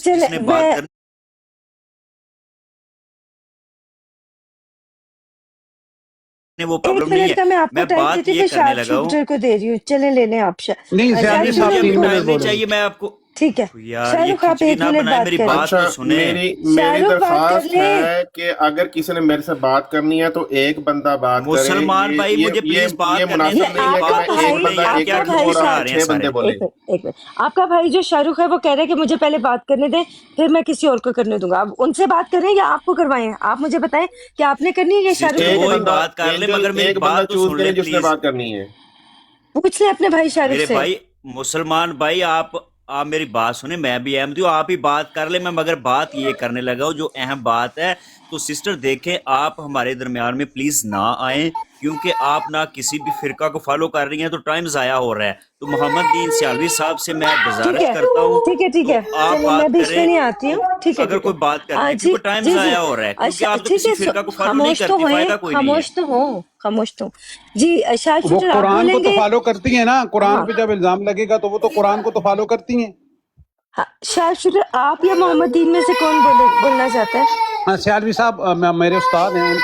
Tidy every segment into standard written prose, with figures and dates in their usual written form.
جس نے بات کرنی وہ پرابلم نہیں ہے. میں آپ کو میں ٹائم بات دیتی یہ میں کرنے شارپ لگا ہوں شوٹر کو دے رہی ہوں، چلیں لے لیں آپ نہیں شارپ سیاسی صاحب مجھے 3 ابھی منٹ ٹائم نہیں بولیں. چاہیے. میں آپ کو ٹھیک ہے یار شاہ یہ رخ آپ کھچڑی 1 نہ منٹ بنائیں، بات میری کریں. بات تو سنیں. میری شاہ رخ بات کر درخواست لیں. ہے کہ اگر کسی نے میرے سے بات کرنی ہے تو ایک بندہ بات کرے. مسلمان بھائی مجھے پلیز بات یہ کرنے مناسب دیں، نہیں میری ہے کہ بات میں تو ایک سن لیں. بندہ یار ایک کیا منٹ کھچڑی اور بنا آپ رہے ہیں 6 سارے. بندے بولیں. ایک منٹ آپ کا بھائی جو شاہ رخ ہے وہ کہہ رہے ہیں کہ مجھے پہلے بات کرنے دیں پھر میں کسی اور کو کرنے دوں گا. اب ان سے بات کریں یا آپ کو کروائیں؟ آپ مجھے بتائیں کہ آپ نے کرنی ہے یا شاہ رخ سسٹر نے وہی کرنی ہے. بات کر لیں مگر میری ایک بندہ بات تو چوز سن لیں کریں جس نے پلیز. بات کرنی ہے. پوچھ لیں اپنے بھائی شاہ رخ میرے سے. بھائی مسلمان بھائی آپ میری بات سنیں. میں بھی احمدی ہوں، آپ ہی بات کر لیں. میں مگر بات یہ کرنے لگا ہوں جو اہم بات ہے. تو سسٹر دیکھیں آپ ہمارے درمیان میں پلیز نہ آئیں کیونکہ آپ نہ کسی بھی فرقہ کو فالو کر رہی ہیں تو ٹائم ضائع ہو رہا ہے. تو محمد دین سیالوی صاحب سے میں ٹھیک گزارش ہے کرتا ہوں ٹھیک تو ہے آپ چلیں میں بات بیچ میں کریں نہیں آتی ہوں. ٹھیک ہے اگر کوئی بات کرنی ہے جی کیونکہ ٹائم جی ضائع ہو رہا ہے کیونکہ آپ تو ٹھیک کسی ہے فرقہ کو فالو نہیں خاموش تو کرتی، ہوئے فائدہ کوئی نہیں ہے. خاموش تو جی شاہ وہ شوٹر آپ قرآن بولیں کو تو گے. فالو کرتی ہیں نا، قرآن ہاں پہ جب الزام لگے گا تو وہ تو قرآن کو تو فالو کرتی ہیں. شاہ شوٹر آپ یا محمد دین میں سے کون بولنا چاہتا ہے؟ ہاں سیالوی صاحب میرے استاد ہیں،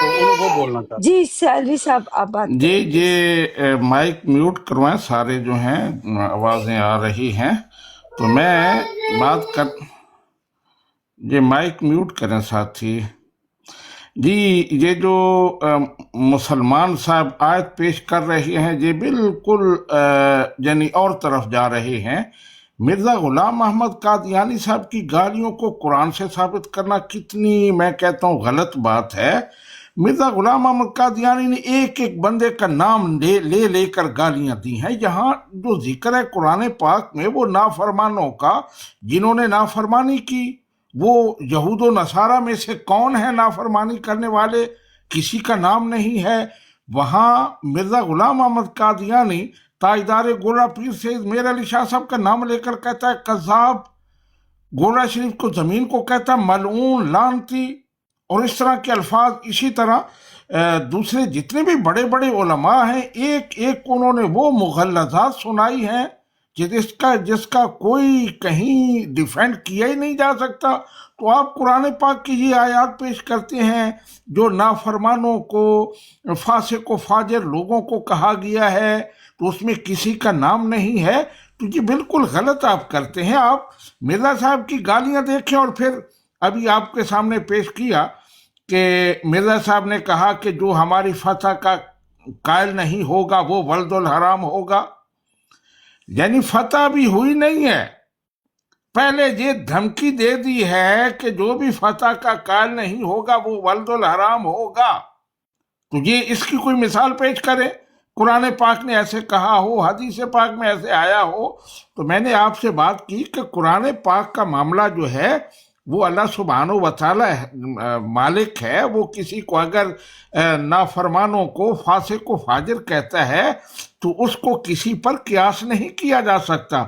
وہ بولنا چاہتے جی سیالوی صاحب آپ بات کریں جی پلیز. مائک میوٹ کروائیں. سارے جو ہیں آوازیں آ رہی ہیں تو میں بات کر جی مائک میوٹ کریں ساتھی. جی یہ جو مسلمان صاحب آیت پیش کر رہے ہیں یہ بالکل یعنی اور طرف جا رہے ہیں. مرزا غلام محمد قادیانی صاحب کی گالیوں کو قرآن سے ثابت کرنا کتنی میں کہتا ہوں غلط بات ہے. مرزا غلام محمد قادیانی نے ایک ایک بندے کا نام لے کر گالیاں دی ہیں. یہاں جو ذکر ہے قرآن پاک میں وہ نافرمانوں کا جنہوں نے نافرمانی کی. وہ یہود و نصارہ میں سے کون ہے نافرمانی کرنے والے؟ کسی کا نام نہیں ہے. وہاں مرزا غلام محمد قادیانی تاجدار گولڑا پیر سید میر علی شاہ صاحب کا نام لے کر کہتا ہے کذاب، گولڑا شریف کو زمین کو کہتا ہے ملعون لعنتی، اور اس طرح کے الفاظ. اسی طرح دوسرے جتنے بھی بڑے بڑے علماء ہیں ایک ایک انہوں نے وہ مغلظات سنائی ہیں جس کا کوئی کہیں ڈیفینڈ کیا ہی نہیں جا سکتا. تو آپ قرآن پاک کی یہ آیات پیش کرتے ہیں جو نافرمانوں کو فاسق و فاجر لوگوں کو کہا گیا ہے تو اس میں کسی کا نام نہیں ہے. تو یہ بالکل غلط آپ کرتے ہیں. آپ مرزا صاحب کی گالیاں دیکھیں اور پھر ابھی آپ کے سامنے پیش کیا کہ مرزا صاحب نے کہا کہ جو ہماری فتح کا قائل نہیں ہوگا وہ ولد الحرام ہوگا. یعنی فتح بھی ہوئی نہیں ہے، پہلے یہ دھمکی دے دی ہے کہ جو بھی فتح کا قائل نہیں ہوگا وہ ولد الحرام ہوگا. تو یہ اس کی کوئی مثال پیش کرے قرآن پاک نے ایسے کہا ہو، حدیث پاک میں ایسے آیا ہو. تو میں نے آپ سے بات کی کہ قرآن پاک کا معاملہ جو ہے وہ اللہ سبحانہ و تعالی مالک ہے. وہ کسی کو اگر نافرمانوں کو فاسق و فاجر کہتا ہے تو اس کو کسی پر قیاس نہیں کیا جا سکتا.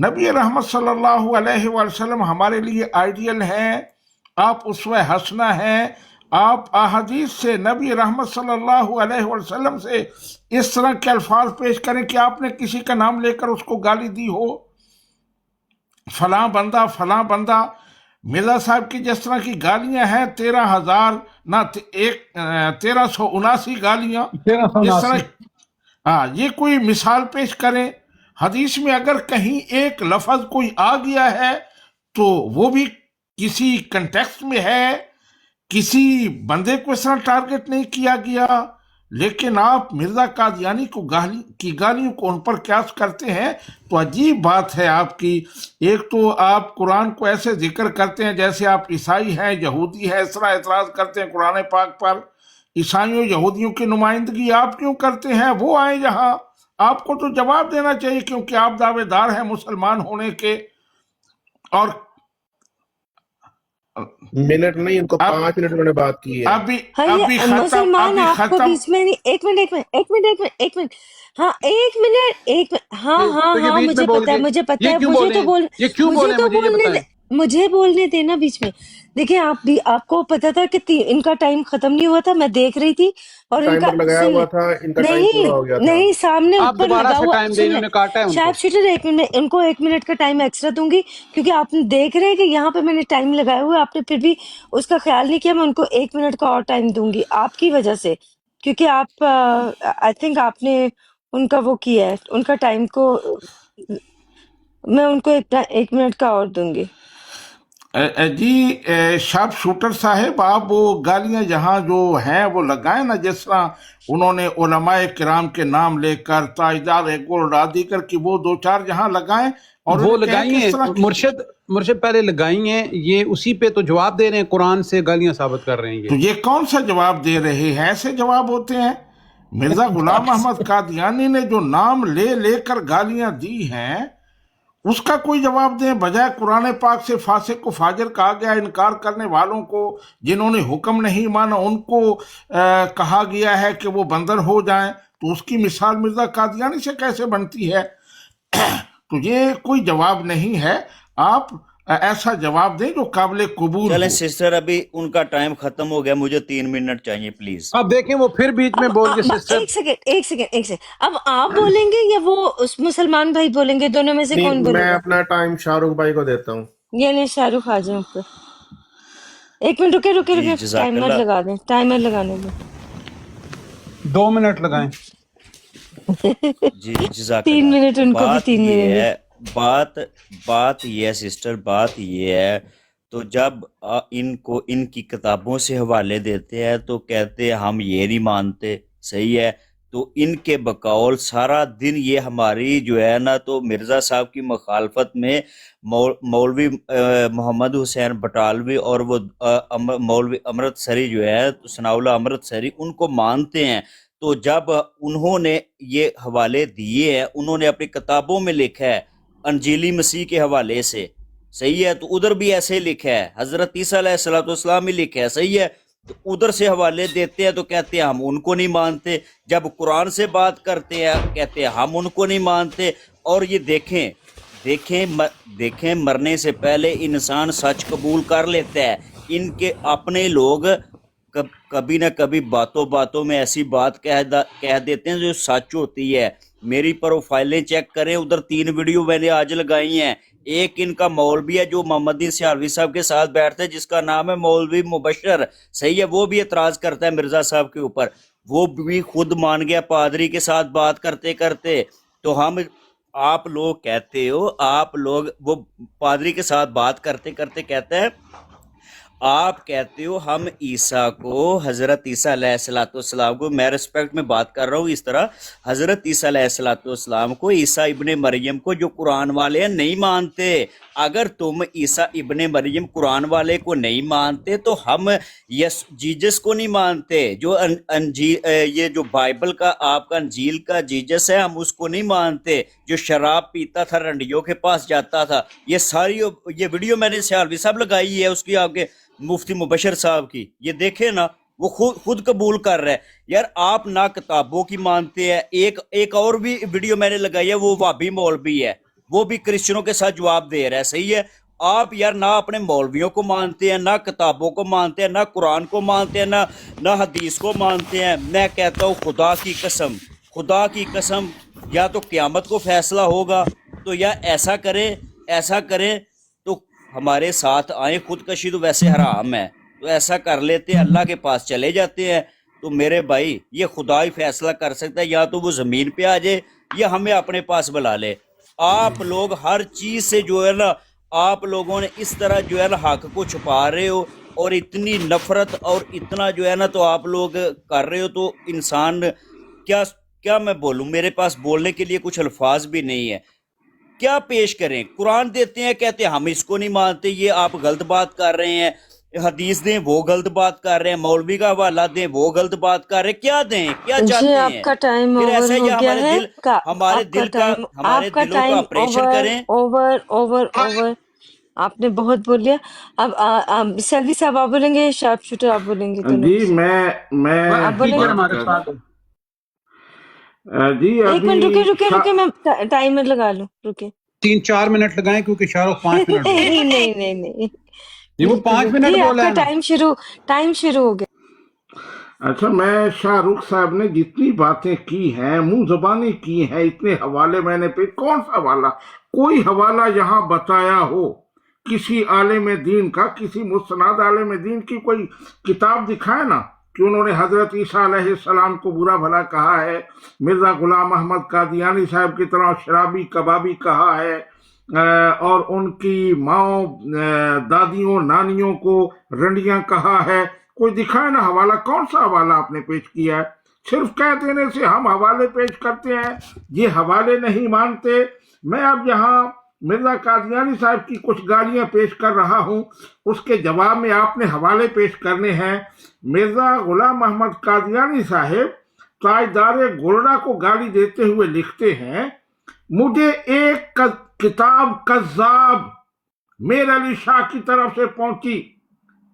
نبی رحمت صلی اللہ علیہ وسلم ہمارے لیے آئیڈیل ہیں، آپ اسوہ حسنہ ہیں. آپ احادیث سے نبی رحمت صلی اللہ علیہ وسلم سے اس طرح کے الفاظ پیش کریں کہ آپ نے کسی کا نام لے کر اس کو گالی دی ہو، فلاں بندہ فلاں بندہ. مرزا صاحب کی جس طرح کی گالیاں ہیں 1379 گالیاں اس طرح. ہاں یہ کوئی مثال پیش کریں. حدیث میں اگر کہیں ایک لفظ کوئی آ گیا ہے تو وہ بھی کسی کنٹیکسٹ میں ہے، کسی بندے کو اس طرح ٹارگٹ نہیں کیا گیا. لیکن آپ مرزا قادیانی کی گالیوں کو ان پر قیاس کرتے ہیں تو عجیب بات ہے آپ کی. ایک تو آپ قرآن کو ایسے ذکر کرتے ہیں جیسے آپ عیسائی ہیں، یہودی ہیں، اس طرح اعتراض کرتے ہیں قرآن پاک پر. عیسائیوں یہودیوں کی نمائندگی آپ کیوں کرتے ہیں؟ وہ آئیں یہاں، آپ کو تو جواب دینا چاہیے کیونکہ آپ دعوے دار ہیں مسلمان ہونے کے. اور منٹ نہیں، ان کو 5 منٹ میں نے بات کی ہے. ابھی مسلمان آپ کو بیچ میں نہیں. ایک منٹ ہاں ایک منٹ ہاں تو یہ بیچ میں مجھے بول پتا ہے گئے، مجھے یہ کیوں بولیں؟ یہ کیوں بولیں مجھے یہ بتائیں. मुझे बोलने देना बीच में। देखिए आप भी, आपको पता था कि इनका टाइम खत्म नहीं हुआ था, मैं देख रही थी और इनका टाइमर लगाया सुन हुआ था, इनका टाइम नहीं पूरा हो गया था। नहीं सामने आप ऊपर दोबारा लगा से हुआ, टाइम दे, सुन ले इन्होंने काटा है उनको। शार्प शूटर, 1 मिनट, इनको 1 मिनट का टाइम एक्स्ट्रा दूंगी क्योंकि आप देख रहे हैं कि यहाँ पे मैंने टाइम लगाया हुआ है, आपने फिर भी उसका ख्याल नहीं किया। मैं उनको 1 मिनट का और टाइम दूंगी आपकी वजह से, क्योंकि आप आई थिंक आपने उनका वो किया है, उनका टाइम को मैं उनको 1 मिनट का और दूंगी। जी शार्प शूटर साहब, आप वो गालियां यहाँ जो हैं वो लगाए ना, जिस तरह उन्होंने उलमाए किराम के नाम लेकर ताजदार गोल रादी कर की वो दो चार यहाँ लगाए और वो उन्हें कहें लगाई किस तरह हैं की। मुर्शिद पहले लगाई हैं, ये उसी पे तो जवाब दे रहे हैं, कुरान से गालियां साबित कर रहे हैं तो ये। ये कौन सा जवाब दे रहे हैं? ऐसे जवाब होते हैं? मिर्जा गुलाम अहमद कादियानी ने जो नाम ले लेकर गालियां दी हैं उसका कोई जवाब दें, बजाय कुरान पाक से फासिक को फाजिर कहा गया, इनकार करने वालों को जिन्होंने हुक्म नहीं माना उनको कहा गया है कि वो बंदर हो जाएं, तो उसकी मिसाल मिर्जा कादियानी से कैसे बनती है? तो ये कोई जवाब नहीं है। आप ऐसा जवाब दें जो काबिल कबूल चलें हो। सिस्टर, अभी उनका टाइम खत्म हो गया, मुझे 3 मिनट चाहिए प्लीज। अब देखें वो फिर बीच में बोल के सिस्टर। एक सेकंड, अब आप बोलेंगे या वो उस मुसलमान भाई बोलेंगे? दोनों में से नहीं, कौन मैं बोलेगा? अपना टाइम शाहरुख भाई को देता हूँ। ये नहीं, शाहरुख आ जाए ऊपर। 1 मिनट, रुके रुके जी, रुके, टाइमर जज़ाकल्लाह। लगा दें, टाइमर लगाने में 2 मिनट लगाएं। जी 3 जज़ाकल्लाह। मिनट उनको भी बात 3 ये मिनट है, बात ये है सिस्टर, बात ये है, तो जब इनको इनकी किताबों से हवाले देते हैं तो कहते हैं हम ये नहीं मानते, सही है। तो इनके बकौल सारा दिन ये हमारी जो है ना, तो मिर्ज़ा साहब की मुखालफत में मौलवी मोहम्मद हुसैन बटालवी और वो मौलवी अमृतसरी जो है, तो सनाउल्लाह अमृतसरी, उनको मानते हैं। तो जब उन्होंने ये हवाले दिए हैं, उन्होंने अपनी किताबों में लिखा है अंजीली मसीह के हवाले से, सही है, तो उधर भी ऐसे लिखा है, हजरत ईसा अलैहिस्सलाम ही लिखा है, सही है। तो उधर से हवाले देते हैं तो कहते हैं हम उनको नहीं मानते, जब कुरान से बात करते हैं कहते हैं हम उनको नहीं मानते। और ये देखें मरने से पहले इंसान सच कबूल कर लेता है। इनके अपने लोग कभी ना कभी बातों बातों में ऐसी बात कह देते हैं जो सच होती है। मेरी प्रोफाइलें चेक करें, उधर 3 वीडियो मैंने आज लगाई हैं। एक इनका मौलवी है जो मोहम्मदीन सियालवी साहब के साथ बैठते हैं, जिसका नाम है मौलवी मुबशर, सही है, वो भी एतराज करता है मिर्जा साहब के ऊपर, वो भी खुद मान गया पादरी के साथ बात करते करते। तो आप लोग कहते हो, आप लोग वो पादरी के साथ बात करते करते कहते हैं, आप कहते हो हम ईसा को, हज़रत ईसा अलैहिस्सलाम को, मैं रिस्पेक्ट में बात कर रहा हूँ इस तरह, हज़रत ईसा अलैहिस्सलाम को, ईसा इब्ने मरियम को, जो कुरान वाले नहीं मानते। अगर तुम ईसा इब्ने मरियम कुरान वाले को नहीं मानते तो हम जीसस को नहीं मानते, जो ये जो बाइबल का आपका अंजील का जीसस है, हम उसको नहीं मानते, जो शराब पीता था, रंडियों के पास जाता था। ये वीडियो मैंने सियालवी साहब लगाई है, उसकी आपके मुफ्ती मुबशर साहब की, ये देखे ना, वो खुद कबूल कर रहा है। यार आप ना किताबों की मानते हैं। एक और भी वीडियो मैंने लगाई है, वो वाबी मौलवी है, वो भी क्रिश्चियनों के साथ जवाब दे रहा है, सही है। आप यार ना अपने मौलवियों को मानते हैं, ना किताबों को मानते हैं, ना कुरान को मानते हैं, ना हदीस को मानते हैं। मैं कहता हूँ खुदा की कसम, या तो क़यामत को फैसला होगा, तो या ऐसा करें तो हमारे साथ आए। खुदकशी तो वैसे हराम है, तो ऐसा कर लेते हैं, अल्लाह के पास चले जाते हैं। तो मेरे भाई, ये खुदा ही फैसला कर सकता है, या तो वो ज़मीन पे आ जाए या हमें अपने पास बुला ले। आप लोग हर चीज़ से जो है ना, आप लोगों ने इस तरह जो है ना हक को छुपा रहे हो, और इतनी नफरत और इतना जो है ना तो आप लोग कर रहे हो। तो इंसान क्या मैं बोलूँ, मेरे पास बोलने के लिए कुछ अल्फाज भी नहीं है। क्या पेश करें? कुरान देते हैं, कहते हैं हम इसको नहीं मानते, ये आप गलत बात कर रहे हैं। हदीस दें, वो गलत बात कर रहे हैं। मौलवी का हवाला दें, वो गलत बात कर रहे हैं। क्या दें, क्या चाहते हैं? आपका टाइम फिर ओवर ऐसा हो ही गया है, हमारे दिलों का ऑपरेशन करें। ओवर आपने बहुत बोल लिया। अब सैलवी साहब आप बोलेंगे, शार्प शूटर आप बोलेंगे? जी मैं आप बोलेंगे? हमारे साथ जी 1 मिनट रुके, मैं टाइमर लगा लूं, रुके। 3-4 منٹ لگائیں کیونکہ شاہ رخ 5 منٹ بول رہے ہیں. نہیں نہیں نہیں جی وہ 5 منٹ جی آپ بولا کا ہے نا. ٹائم شروع ہو گیا. اچھا میں شاہ رخ صاحب نے جتنی باتیں کی ہیں منہ زبانی کی ہیں، اتنے حوالے میں نے پہ کون سا حوالہ، کوئی حوالہ یہاں بتایا ہو کسی عالم دین کا، کسی مستند عالم دین کی کوئی کتاب دکھائے نا کہ انہوں نے حضرت عیسیٰ علیہ السلام کو برا بھلا کہا ہے، مرزا غلام احمد قادیانی صاحب کی طرح شرابی کبابی کہا ہے، اور ان کی ماؤں دادیوں نانیوں کو رنڈیاں کہا ہے. کوئی دکھائے نا حوالہ، کون سا حوالہ آپ نے پیش کیا ہے؟ صرف کہہ دینے سے ہم حوالے پیش کرتے ہیں، یہ حوالے نہیں مانتے. میں اب یہاں مرزا قادیانی صاحب کی کچھ گالیاں پیش کر رہا ہوں، اس کے جواب میں آپ نے حوالے پیش کرنے ہیں. مرزا غلام احمد قادیانی صاحب تاجدار گولڈا کو گالی دیتے ہوئے لکھتے ہیں، مجھے ایک کتاب کذاب میر علی شاہ کی طرف سے پہنچی.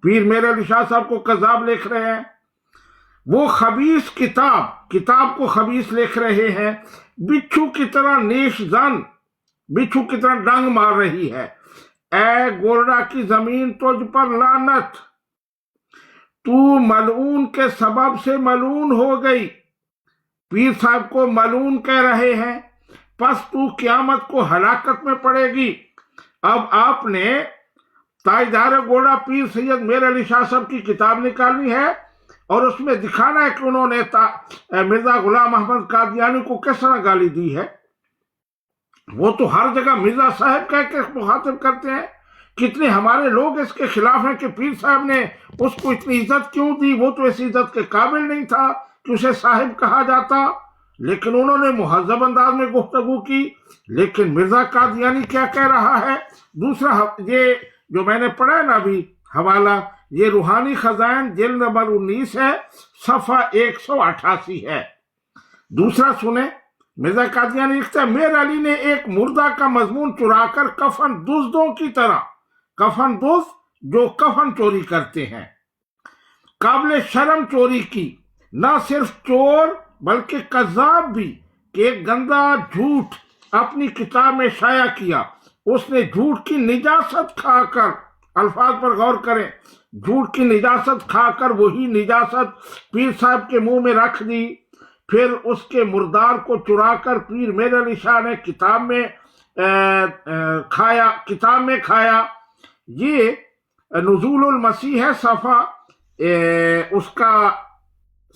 پیر میر علی شاہ صاحب کو کذاب لکھ رہے ہیں، وہ خبیث کتاب کو خبیث لکھ رہے ہیں، بچھو کی طرح نیش زن، بچھو کی طرح ڈنگ مار رہی ہے. اے گولڈا کی زمین تجھ پر لعنت، تو ملعون کے سبب سے ملعون ہو گئی. پیر صاحب کو ملعون کہہ رہے ہیں، پس تو قیامت کو ہلاکت میں پڑے گی. اب آپ نے تاجدار گولڈا پیر سید میر علی شاہ صاحب کی کتاب نکالنی ہے اور اس میں دکھانا ہے کہ انہوں نے مرزا غلام احمد قادیانی کو کس طرح گالی دی ہے. وہ تو ہر جگہ مرزا صاحب کہہ کے مخاطب کرتے ہیں. کتنے ہمارے لوگ اس کے خلاف ہیں کہ پیر صاحب نے اس کو اتنی عزت کیوں دی، وہ تو اس عزت کے قابل نہیں تھا کہ اسے صاحب کہا جاتا. لیکن انہوں نے مہذب انداز میں گفتگو کی. لیکن مرزا قادیانی کیا کہہ رہا ہے؟ دوسرا یہ جو میں نے پڑھا ہے نا ابھی حوالہ، یہ روحانی خزائن جلد نمبر 19 ہے، صفحہ 188 ہے. دوسرا سنیں، مرزا قادیانی لکھتا ہے، میر علی نے ایک مردہ کا مضمون چرا کر کفن دزدوں کی طرح، کفن دزد جو کفن چوری کرتے ہیں، قابل شرم چوری کی. نہ صرف چور بلکہ کذاب بھی، کہ ایک گندا جھوٹ اپنی کتاب میں شائع کیا. اس نے جھوٹ کی نجاست کھا کر، الفاظ پر غور کریں، جھوٹ کی نجاست کھا کر وہی نجاست پیر صاحب کے منہ میں رکھ دی. پھر اس کے مردار کو چرا کر پیر میر علی شاہ نے کتاب میں کھایا. یہ نزول المسیح ہے، صفحہ اس کا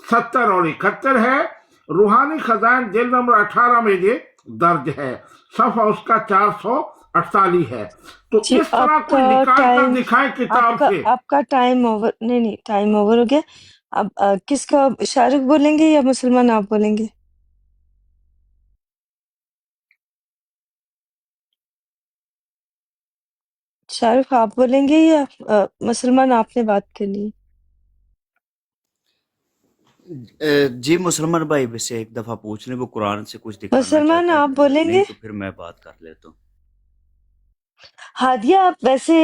70 اور 71 ہے. روحانی خزائن جلد نمبر 18 میں یہ درج ہے، صفحہ اس کا 448 ہے. تو جی اس طرح آپ کوئی کا نکال کر ٹائم دکھائیں کتاب سے. آپ کا ٹائم اوور، نہیں ٹائم اوور ہو گیا. اب کس کا، شاہ رخ بولیں گے یا مسلمان آپ بولیں گے؟ شاہ رخ آپ بولیں گے یا مسلمان آپ نے بات کرنی ہے؟ جی مسلمان بھائی ویسے ایک دفعہ پوچھ لیں، وہ قرآن سے کچھ دکھانا مسلمان چاہتا ہے، آپ بولیں نہیں گے؟ تو پھر میں بات کر لیتا ہوں. ہادیہ آپ ویسے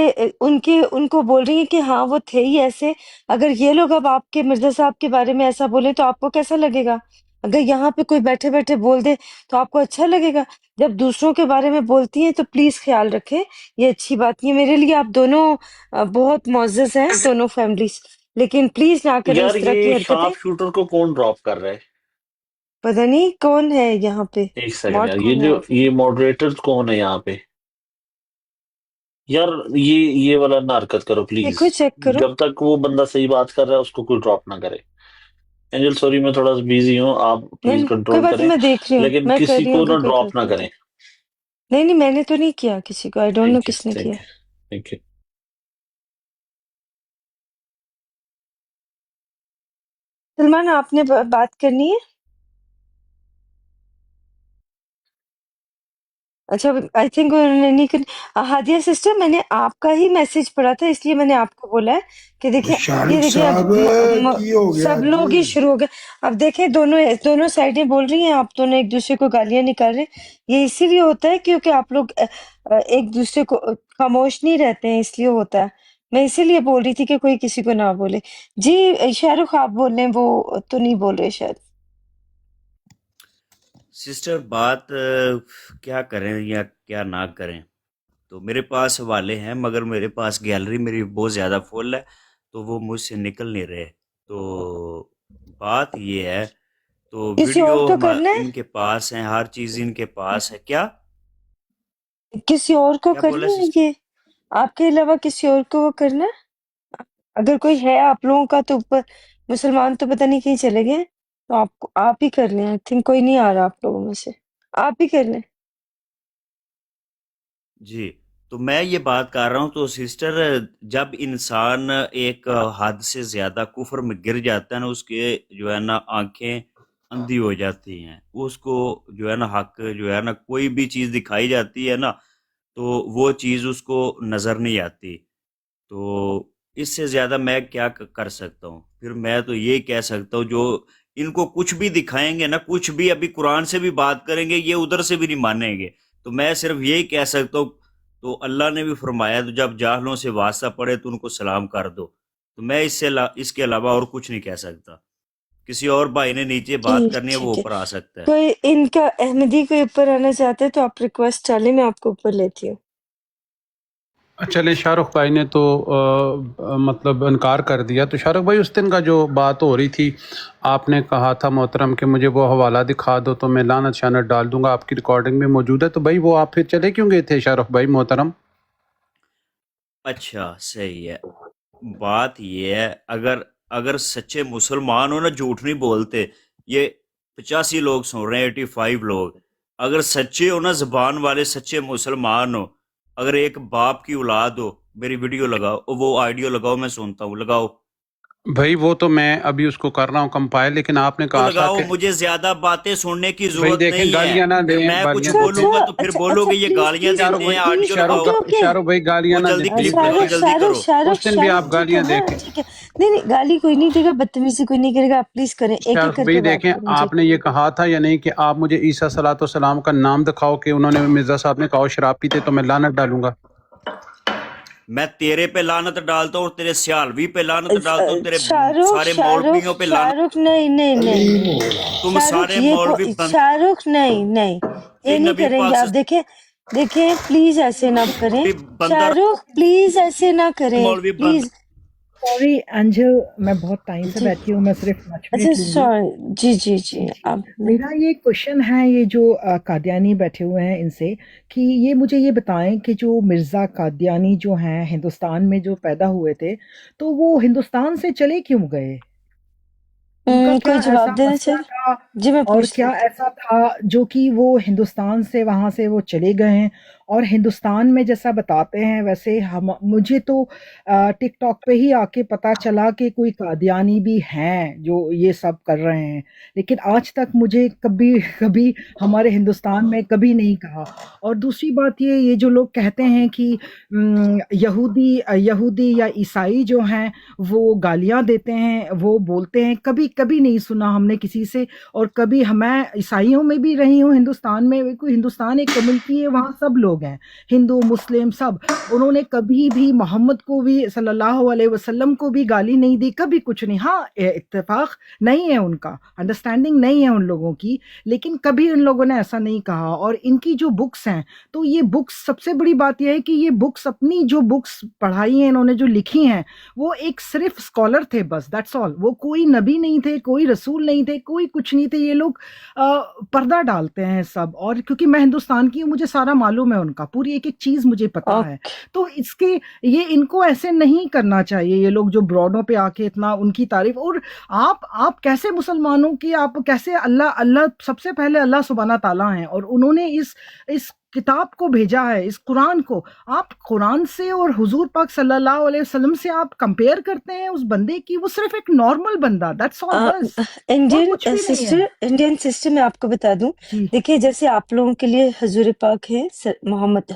ان کو بول رہی ہیں کہ ہاں وہ تھے ہی ایسے. اگر یہ لوگ اب آپ کے مرزا صاحب کے بارے میں ایسا بولیں تو آپ کو کیسا لگے گا؟ اگر یہاں پہ کوئی بیٹھے بیٹھے بول دے تو آپ کو اچھا لگے گا؟ جب دوسروں کے بارے میں بولتی ہیں تو پلیز خیال رکھیں، یہ اچھی بات نہیں ہے. میرے لیے آپ دونوں بہت معزز ہیں، دونوں فیملیز، لیکن پلیز نہ کریں یار اس طرح یہ کی حرکتیں. شارپ شوٹر کو کون ڈراپ کر رہا ہے؟ پتہ نہیں کون ہے یہاں پہ، ایک سیکنڈ ماڈ یار، کون ہے آپ؟ یہ ماڈریٹر کون ہے یہاں پہ؟ یار یہ والا نہ حرکت کرو پلیز. دیکھو چیک کرو. جب تک وہ بندہ صحیح بات کر رہا ہے اس کو کوئی ڈراپ نہ کرے. اینجل سوری میں تھوڑا سا بیزی ہوں، آپ پلیز نہیں کوئی کنٹرول بات نہیں، کریں، میں دیکھ رہی ہوں، لیکن میں کر کسی رہی ہوں، کو ابھی نہ کوئی ڈراپ نہ ٹینشن کریں. نہیں، میں نے تو نہیں کیا کسی کو، آئی ڈونٹ نو ٹھیک ہے، کس نے کیا. Thank you, thank you. Salman آپ نے بات کرنی ہے؟ اچھا آئی تھنک انہوں نے نہیں کرنی. ہادیہ سسٹر، میں نے آپ کا ہی میسج پڑھا تھا، اس لیے میں نے آپ کو بولا ہے کہ دیکھیں، شاہ یہ رخ دیکھیں اب صاحب کی ہو گیا سب لوگ ہی شروع ہو گئے. اب دیکھیں دونوں سائڈیں بول رہی ہیں، آپ دونوں ایک دوسرے کو گالیاں نکال رہے ہیں. یہ اسی لیے ہوتا ہے کیونکہ آپ لوگ ایک دوسرے کو خاموش نہیں رہتے ہیں، اس لیے ہوتا ہے. میں اسی لیے بول رہی تھی کہ کوئی کسی کو نہ بولے. جی شاہ رخ آپ بول رہے ہیں، وہ تو نہیں بول رہے شاید. سسٹر بات کیا کریں یا کیا نہ کریں، تو میرے پاس حوالے ہیں مگر میرے پاس گیلری میری بہت زیادہ فل ہے، تو وہ مجھ سے نکل نہیں رہے. تو بات یہ ہے، تو کسی اور ویڈیو کو کرنا ان کے پاس ہیں، ہر چیز ان کے پاس ہے. کیا ہے، کسی اور کو کیا بولا کرنا ہے، سسٹر؟ یہ آپ کے علاوہ کسی اور کو وہ کرنا ہے؟ اگر کوئی ہے آپ لوگوں کا تو اوپر مسلمان تو پتہ نہیں کہیں چلے گئے، تو آپ ہی کر لیں. آئی تھنک کوئی نہیں آ رہا آپ لوگوں میں سے، آپ ہی کر لیں. جی، تو میں یہ بات کر رہا ہوں، تو سسٹر جب انسان ایک حد سے زیادہ کفر میں گر جاتا ہے نا، اس کے جو ہے نا آنکھیں اندھی ہو جاتی ہیں، اس کو جو ہے نا حق جو ہے نا کوئی بھی چیز دکھائی جاتی ہے نا، تو وہ چیز اس کو نظر نہیں آتی. تو اس سے زیادہ میں کیا کر سکتا ہوں؟ پھر میں تو یہی کہہ سکتا ہوں، جو ان کو کچھ بھی دکھائیں گے نا، کچھ بھی ابھی قرآن سے بھی بات کریں گے، یہ ادھر سے بھی نہیں مانیں گے. تو میں صرف یہی کہہ سکتا ہوں، تو اللہ نے بھی فرمایا تو جب جاہلوں سے واسطہ پڑے تو ان کو سلام کر دو. تو میں اس کے علاوہ اور کچھ نہیں کہہ سکتا. کسی اور بھائی نے نیچے بات کرنی ہے، وہ ٹھیک ہے. اوپر آ سکتا ہے. کوئی ان کا احمدی کوئی اوپر آنا چاہتے ہیں تو آپ ریکویسٹ ڈالیں، میں آپ کو اوپر لیتی ہوں. چلیں، شاہ رخ بھائی نے تو مطلب انکار کر دیا. تو شاہ رخ بھائی، اس دن کا جو بات ہو رہی تھی، آپ نے کہا تھا محترم کہ مجھے وہ حوالہ دکھا دو تو میں لعنت شانت ڈال دوں گا، آپ کی ریکارڈنگ میں موجود ہے. تو بھائی وہ آپ پھر چلے کیوں گئے تھے شاہ رخ بھائی محترم؟ اچھا صحیح ہے. بات یہ ہے، اگر سچے مسلمان ہو نا، جھوٹ نہیں بولتے. یہ 85 لوگ سن رہے ہیں، 85 لوگ. اگر سچے ہو نا، زبان والے سچے مسلمان ہو، اگر ایک باپ کی اولاد ہو، میری ویڈیو لگاؤ، وہ آڈیو لگاؤ، میں سنتا ہوں. لگاؤ بھائی وہ تو میں ابھی اس کو کر رہا ہوں کمپائل، لیکن آپ نے تو کہا تھا لگاؤ، کہ مجھے زیادہ باتیں سننے کی بھائی ضرورت دیکھیں، نہیں ہے. گالیاں نہ پھر دیں، میں کچھ گالیاں اچھا بولوں گا اچھا تو پھر اچھا بولو اچھا، گے یہ پلیز گالیاں پلیز شاہ رخ دیتے بھائی، ہیں، پلیز، آڈیو اوکے لگاؤ. اوکے. شاہ رخ بھائی گالیاں وہ نہ دیں جلدی پلیز. کلپ شاہ لگاؤ، رخ جلدی کرو. شاہ رخ اس دن شاہ بھی رخ آپ ٹھیک ہے گالیاں نا، دے کے ٹھیک ہے. نہیں نہیں، گالی کوئی نہیں دے گا، بدتمیزی کوئی نہیں کرے گا. آپ پلیز کریں، ایک شاہ ایک رخ کر بھائی کے بات دیکھیں، کریں. جی آپ نے یہ کہا تھا یا نہیں کہ آپ مجھے عیسیٰ صلاۃ والسلام کا نام دکھاؤ کہ انہوں نے، مرزا صاحب نے کہا شراب پیتے تو میں لعنت ڈالوں گا. میں تیرے پہ لعنت ڈالتا ہوں، اور تیرے سیالوی پہ لعنت ڈالتا ہوں، تیرے سارے شاہ مولویوں پہ رخ لعنت. نہیں نہیں نہیں نہیں، تم شاہ رخ سارے یہ مولوی شاہ رخ نہیں نہیں، یہ نہیں نبی کریں گے. پاک سے آپ دیکھیں دیکھیں، پلیز ایسے نہ کریں. کوئی بندہ شاہ رخ پلیز ایسے نہ کریں، مولوی بند. پلیز. سوری اینجل، میں بہت ٹائم سے جی بیٹھی ہوں، میں صرف 5 اچھا، منٹ لوں گی. سوری. جی جی جی، جی، آپ میرا یہ کوشچن ہے، یہ جو قادیانی بیٹھے ہوئے ہیں ان سے، کہ یہ مجھے یہ بتائیں کہ جو مرزا قادیانی جو ہیں ہندوستان میں جو پیدا ہوئے تھے، تو وہ ہندوستان سے چلے کیوں گئے؟ ان کا کیا کوئی ایسا جواب دینا مسئلہ چاہیے؟ تھا جی میں اور پوچھتی کیا ہوں. ایسا تھا جو کہ وہ ہندوستان سے وہاں سے وہ چلے گئے ہیں؟ اور ہندوستان میں جیسا بتاتے ہیں ویسے مجھے تو ٹک ٹاک پہ ہی آ کے پتا چلا کہ کوئی قادیانی بھی ہیں جو یہ سب کر رہے ہیں، لیکن آج تک مجھے کبھی ہمارے ہندوستان میں کبھی نہیں کہا. اور دوسری بات یہ جو لوگ کہتے ہیں کہ یہودی یا عیسائی جو ہیں وہ گالیاں دیتے ہیں، وہ بولتے ہیں، کبھی کبھی نہیں سنا ہم نے کسی سے. اور کبھی میں عیسائیوں میں بھی رہی ہوں، ہندوستان میں کوئی ہندوستان ایک کمیونٹی ہے، وہاں سب لوگ ہیں، ہندو مسلم سب. انہوں نے کبھی بھی محمد کو بھی صلی اللہ علیہ وسلم کو بھی گالی نہیں دی، کبھی کچھ نہیں. ہاں اتفاق نہیں ہے ان کا، انڈرسٹینڈنگ نہیں ہے ان لوگوں کی، لیکن کبھی ان لوگوں نے ایسا نہیں کہا. اور ان کی جو بکس ہیں، تو یہ بکس، سب سے بڑی بات یہ ہے کہ یہ بکس، اپنی جو بکس پڑھائی ہیں انہوں نے جو لکھی ہیں، وہ ایک صرف اسکالر تھے بس، دیٹس آل. وہ کوئی نبی نہیں تھے، کوئی رسول نہیں تھے، کوئی کچھ نہیں تھے. یہ لوگ پردہ ڈالتے ہیں سب. اور کیونکہ میں ہندوستان کی ہوں، مجھے سارا معلوم ہے، ان کا پوری ایک ایک چیز مجھے پتا ہے. اوکے. تو اس کے یہ ان کو ایسے نہیں کرنا چاہیے، یہ لوگ جو براڈوں پہ آ کے اتنا ان کی تعریف. اور آپ کیسے مسلمانوں کی، آپ کیسے، اللہ سب سے پہلے اللہ سبحانہ تعالیٰ ہیں، اور انہوں نے اس کتاب کو بھیجا ہے، اس قرآن کو. آپ قرآن سے اور حضور پاک صلی اللہ علیہ وسلم سے آپ کمپیئر کرتے ہیں اس بندے کی، وہ صرف ایک نارمل بندہ، دیٹس آل، بس، اور کچھ بھی نہیں ہے. انڈین سسٹر میں آپ کو بتا دوں، جی دیکھیے جیسے آپ لوگوں کے لیے حضور پاک ہے، محمد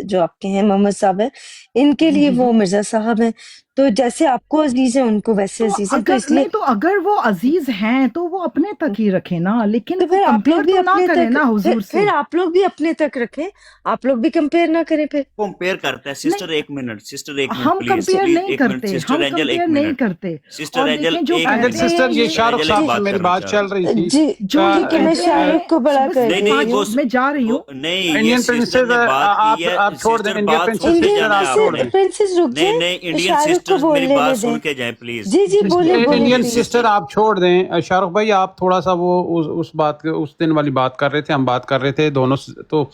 جو آپ کے ہیں محمد صاحب ہیں، ان کے جی لیے جی وہ جی مرزا صاحب ہیں. تو جیسے آپ کو عزیز ہے ان کو ویسے تو عزیز ہے، تو اگر اس لیے نہیں، تو اگر وہ عزیز ہیں تو وہ اپنے تک ہی رکھیں نا، لیکن تو وہ پھر آپ لوگ کمپیئر بھی تو نہ اپنے کریں تک، نا حضور سے۔ پھر آپ لوگ بھی اپنے تک رکھیں، آپ لوگ بھی کمپیئر نہ کریں پھر۔ کمپیئر کرتا ہے سسٹر، نہیں، ایک منٹ سسٹر، ایک منٹ ہم پلیز کمپیئر پلیز، نہیں ایک منٹ کرتے، سسٹر ہم اینجل، ایک کمپیئر نہیں منٹ کرتے۔ سسٹر اور اینجل، دیکھیں جو ایک اینجل کہتے منٹ سسٹر، ہیں یہ یہ شاہ رخ اینجل ایک صاحب سے بات میری کرنا بات چاہ رہا چل ہوں۔ رہی تھی۔ جی جو یہ ٹھیک ہے، میں کہتے شاہ ہیں، رخ کو بڑا بس کر نہیں صرف نہیں دیتی وہ ہوں۔ میں جا رہی ہوں۔ نہیں، یہ انڈین سسٹر پرنسز، نے بات کی ہے، آپ چھوڑ دیں، سسٹر انڈین بات سن پرنسز کے انڈین سسٹر جانا ہے آپ آپ چھوڑ نے، دیں۔ پرنسس رک نہیں جائیں، نہیں، انڈین شاہ رخ کو سسٹرز میری بولنے بات دیں۔ سن کے جائیں پلیز۔ جی جی بولے بولے انڈین پلیز۔ سسٹر آپ چھوڑ دیں۔ شاہ رخ بھائی آپ تھوڑا سا وہ اس بات اس دن والی بات کر رہے تھے، ہم بات کر رہے تھے دونوں تو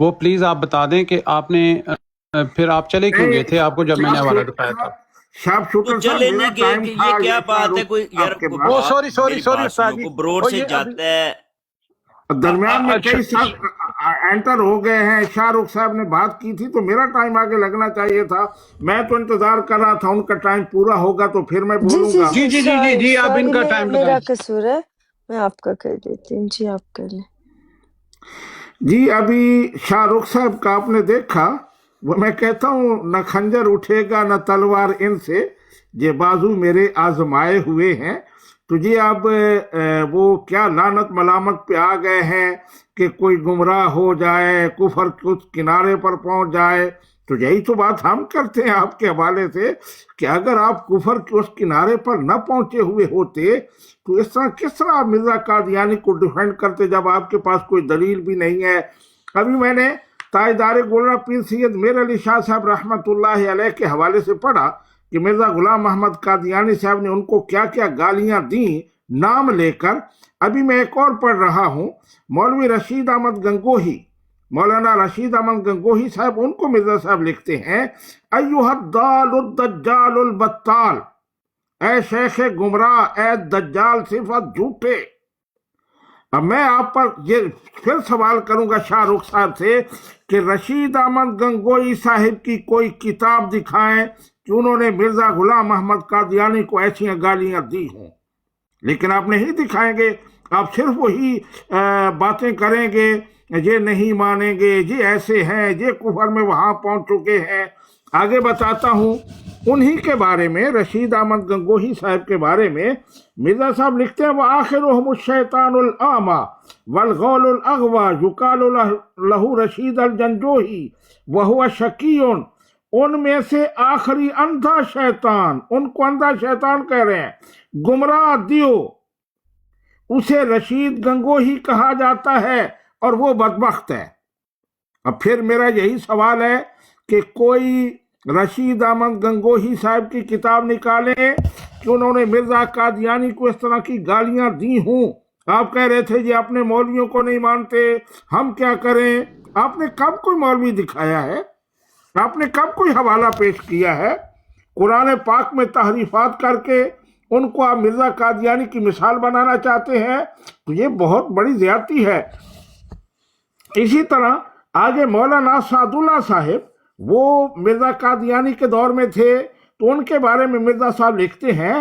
وہ پلیز آپ بتا دیں کہ آپ نے پھر آپ چلے کیوں گئے تھے، آپ کو جب میں نے حوالہ دکھایا تھا۔ شاپ تو شوٹر صاحب چلے میرا نہیں ٹائم کہ تھا یہ کیا یہ بات ہے، کوئی یار آپ کے پاس او سوری میری سوری بات استاد سنو، جی، کو بروڈ او سے یہ جاتا ہے۔ درمیان میں اچھا کئی سال انٹر ہو گئے ہیں، شاہ رخ صاحب نے بات کی تھی تو میرا ٹائم آگے لگنا چاہیے تھا، میں تو انتظار کر رہا تھا ان کا ٹائم پورا ہوگا تو پھر میں جی بولوں جی گا۔ جی جی جی جی جی، اب ان کا ٹائم میرا لگائیں۔ قصور ہے، میں آپ کا کر دیتی ہوں۔ جی آپ کر لیں۔ جی ابھی شاہ رخ صاحب کا آپ نے دیکھا، وہ میں کہتا ہوں نہ خنجر اٹھے گا نہ تلوار ان سے، یہ بازو میرے آزمائے ہوئے ہیں۔ تو جی اب وہ کیا لعنت ملامت پہ آ گئے ہیں کہ کوئی گمراہ ہو جائے، کفر کچھ کنارے پر پہنچ جائے، تو یہی تو بات ہم کرتے ہیں آپ کے حوالے سے کہ اگر آپ کفر کے اس کنارے پر نہ پہنچے ہوئے ہوتے تو اس طرح کس طرح آپ مرزا قادیانی کو ڈیفینڈ کرتے جب آپ کے پاس کوئی دلیل بھی نہیں ہے۔ ابھی میں نے تاجدار گولڑا پیر سید میر علی شاہ صاحب رحمۃ اللہ علیہ کے حوالے سے پڑھا کہ مرزا غلام محمد قادیانی صاحب نے ان کو کیا کیا گالیاں دیں نام لے کر۔ ابھی میں ایک اور پڑھ رہا ہوں، مولوی رشید احمد گنگوہی، مولانا رشید احمد گنگوہی صاحب، ان کو مرزا صاحب لکھتے ہیں، ایھا الضال الدجال البتال، اے شیخ گمراہ، اے دجال صفت جھوٹے۔ اب میں آپ پر یہ پھر سوال کروں گا شاہ رخ صاحب سے کہ رشید احمد گنگوئی صاحب کی کوئی کتاب دکھائیں کہ انہوں نے مرزا غلام محمد قادیانی کو ایسی گالیاں دی ہوں، لیکن آپ نہیں دکھائیں گے، آپ صرف وہی باتیں کریں گے، یہ نہیں مانیں گے، یہ ایسے ہیں، یہ کفر میں وہاں پہنچ چکے ہیں۔ آگے بتاتا ہوں انہی کے بارے میں، رشید احمد گنگوہی صاحب کے بارے میں مرزا صاحب لکھتے ہیں، وآخرهم الشیطان الأعمى والغول الأغوى یقال له رشید الجنجوہی وهو شقی، ان میں سے آخری اندھا شیطان، ان کو اندھا شیطان کہہ رہے ہیں، گمراہ دیو، اسے رشید گنگوہی کہا جاتا ہے اور وہ بدبخت ہے۔ اب پھر میرا یہی سوال ہے کہ کوئی رشید احمد گنگوہی صاحب کی کتاب نکالیں کہ انہوں نے مرزا قادیانی کو اس طرح کی گالیاں دی ہوں۔ آپ کہہ رہے تھے یہ اپنے مولویوں کو نہیں مانتے، ہم کیا کریں؟ آپ نے کب کوئی مولوی دکھایا ہے؟ آپ نے کب کوئی حوالہ پیش کیا ہے؟ قرآن پاک میں تحریفات کر کے ان کو آپ مرزا قادیانی کی مثال بنانا چاہتے ہیں تو یہ بہت بڑی زیادتی ہے۔ اسی طرح آگے مولانا سعد اللہ صاحب، وہ مرزا قادیانی کے دور میں تھے، تو ان کے بارے میں مرزا صاحب لکھتے ہیں،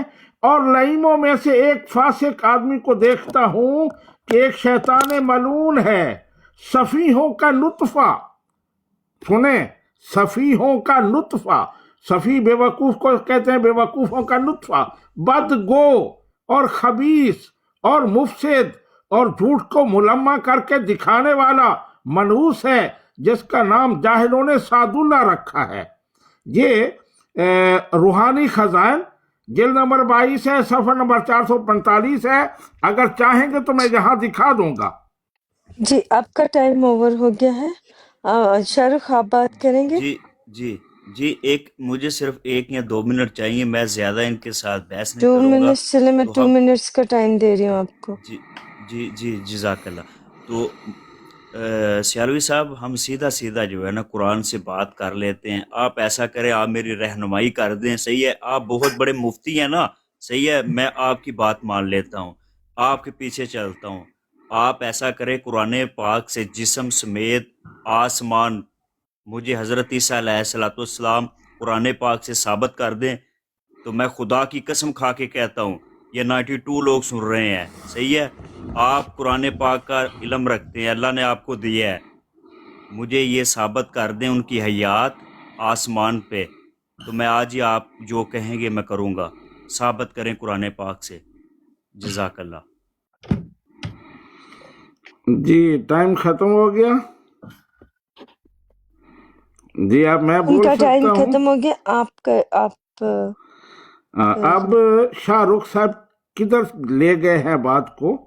اور لئیموں میں سے ایک فاسق آدمی کو دیکھتا ہوں کہ ایک شیطان ملعون ہے، سفیہوں کا نطفہ، سنیں، سفیہوں کا نطفہ، سفی بے وقوف کو کہتے ہیں، بے وقوفوں کا نطفہ، بدگو اور خبیث اور مفسد اور جھوٹ کو ملمع کر کے دکھانے والا منحوس ہے، جس کا نام جاہلوں نے سعد اللہ رکھا ہے۔ یہ روحانی خزائن جلد نمبر 22 ہے، صفحہ نمبر 445 ہے، اگر چاہیں گے تو میں یہاں دکھا دوں گا۔ جی آپ کا ٹائم اوور ہو گیا ہے، شاہ رخ آپ بات کریں گے؟ جی جی جی، مجھے صرف 1 یا 2 منٹ چاہیے، میں زیادہ ان کے ساتھ بحث نہیں 2 کروں گا۔ منٹس چلے، میں تو 2 ہم منٹس کا ٹائم دے رہی ہوں آپ کو۔ جی جی جی، جزاک اللہ۔ تو سیالوی صاحب، ہم سیدھا سیدھا جو ہے نا قرآن سے بات کر لیتے ہیں، آپ ایسا کریں، آپ میری رہنمائی کر دیں، صحیح ہے؟ آپ بہت بڑے مفتی ہیں نا، صحیح ہے، میں آپ کی بات مان لیتا ہوں، آپ کے پیچھے چلتا ہوں۔ آپ ایسا کریں، قرآن پاک سے جسم سمیت آسمان مجھے حضرت عیسیٰ علیہ السلام قرآن پاک سے ثابت کر دیں، تو میں خدا کی قسم کھا کے کہتا ہوں یہ 92 لوگ سن رہے ہیں، صحیح ہے؟ آپ قرآن پاک کا علم رکھتے ہیں، اللہ نے آپ کو دیا ہے، مجھے یہ ثابت کر دیں ان کی حیات آسمان پہ तो मैं आज ही आप जो कहेंगे मैं करूँगा, साबित करें कुरान पाक से। जज़ाकल्लाह। जी टाइम खत्म हो गया। जी अब मैं बोल उनका सकता टाइम हूँ। खत्म हो गया। आप अब शाहरुख साहब किधर ले गए हैं बात को।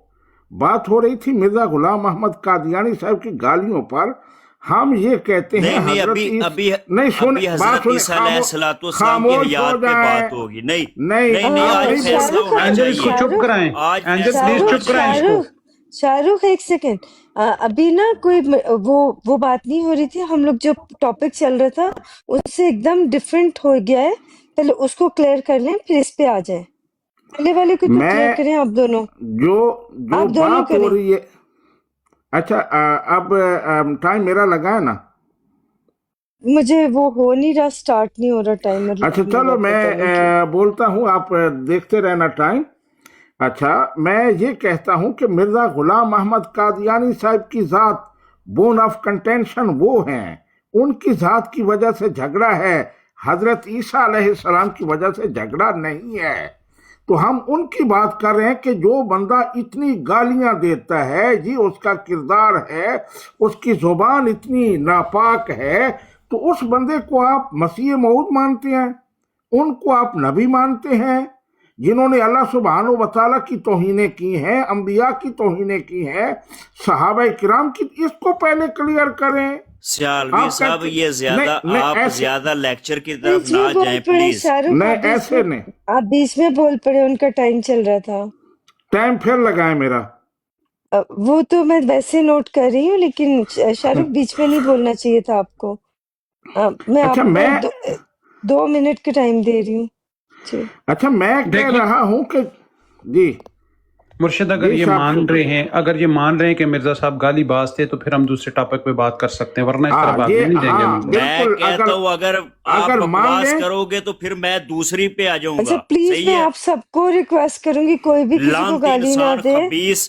बात हो रही थी मिर्जा गुलाम अहमद कादियानी साहब की गालियों पर। हम ये कहते हैं नहीं हजरत अभी अभी नहीं सुने, अभी बात हजरत सुने, ईसा अलैहिस्सलातु वस्सलाम की खामोश हो हयात पे जाए। बात होगी। नहीं नहीं नहीं नहीं, आप आज नहीं फैसला शाहरुख होना एंजल इसको चाहिए। चुप कराएं, आज एंजल फैसला प्लीज होना चुप कराएं इसको। शाहरुख शाहरुख एक सेकेंड। अभी ना कोई वो बात नहीं हो रही थी। हम लोग जो टॉपिक चल रहा था उससे एकदम डिफरेंट हो गया है। पहले उसको क्लियर कर लें फिर इस पे आ जाए। पहले वाले को तो क्लियर मैं करें आप दोनों। जो जो आप दोनों बात हो करें। रही है। अच्छा अब टाइम मेरा लगा है ना। मुझे वो हो नहीं रहा, स्टार्ट नहीं हो रहा टाइमर अच्छा मेरा, चलो मैं पता नहीं क्यों। बोलता हूँ, आप देखते रहना टाइम। अच्छा मैं ये कहता हूँ कि मिर्जा गुलाम अहमद कादियानी साहब की जात बोन ऑफ कंटेंशन वो हैं। उनकी जात की वजह से झगड़ा है, हजरत ईसा अलैहिस्सलाम की वजह से झगड़ा नहीं है। तो हम उनकी बात कर रहे हैं कि जो बंदा इतनी गालियां देता है, जी उसका किरदार है, उसकी जुबान इतनी नापाक है, तो उस बंदे को आप मसीह मऊद मानते हैं, उनको आप नबी मानते हैं, जिन्होंने अल्लाह सुब्हानो व तआला की तौहीनें की हैं, अंबिया की तौहीनें की हैं, सहाबा किराम की। इसको पहले क्लियर करें। सियालवी आप साहब कहते- ये ज्यादा नहीं, नहीं, आप ऐसे- ज्यादा लेक्चर की तरफ बीच ना में बोल जाएं पड़े प्लीज। शाहरुख, नहीं आप बीच ऐसे में नहीं, आप बीच में बोल पड़े, उनका टाइम चल रहा था। टाइम फिर लगाए मेरा। वो तो मैं वैसे नोट कर रही हूँ, लेकिन शाहरुख बीच में नहीं बोलना चाहिए था आपको। मैं अच्छा आपको मैं 2 मिनट का टाइम दे रही हूँ जी। अच्छा मैं कह देखिए रहा हूं कि जी मुर्शिद, अगर जी ये साहब मान रहे हैं, अगर ये मान रहे हैं कि मिर्जा साहब गाली बाज थे, तो फिर हम दूसरे टॉपिक पे बात कर सकते हैं, वरना इस तरह हाँ भागने ये नहीं देंगे हम हाँ इनको। मैं बिल्कुल। कहता हूँ अगर आप अगर मान बकवास लें करोगे तो फिर मैं दूसरी पे आ अच्छा जाऊंगा। प्लीज, सही मैं है। आप सबको रिक्वेस्ट करूंगी, कोई भी किसी को लानती गाली ना इंसान, दे। खबीस,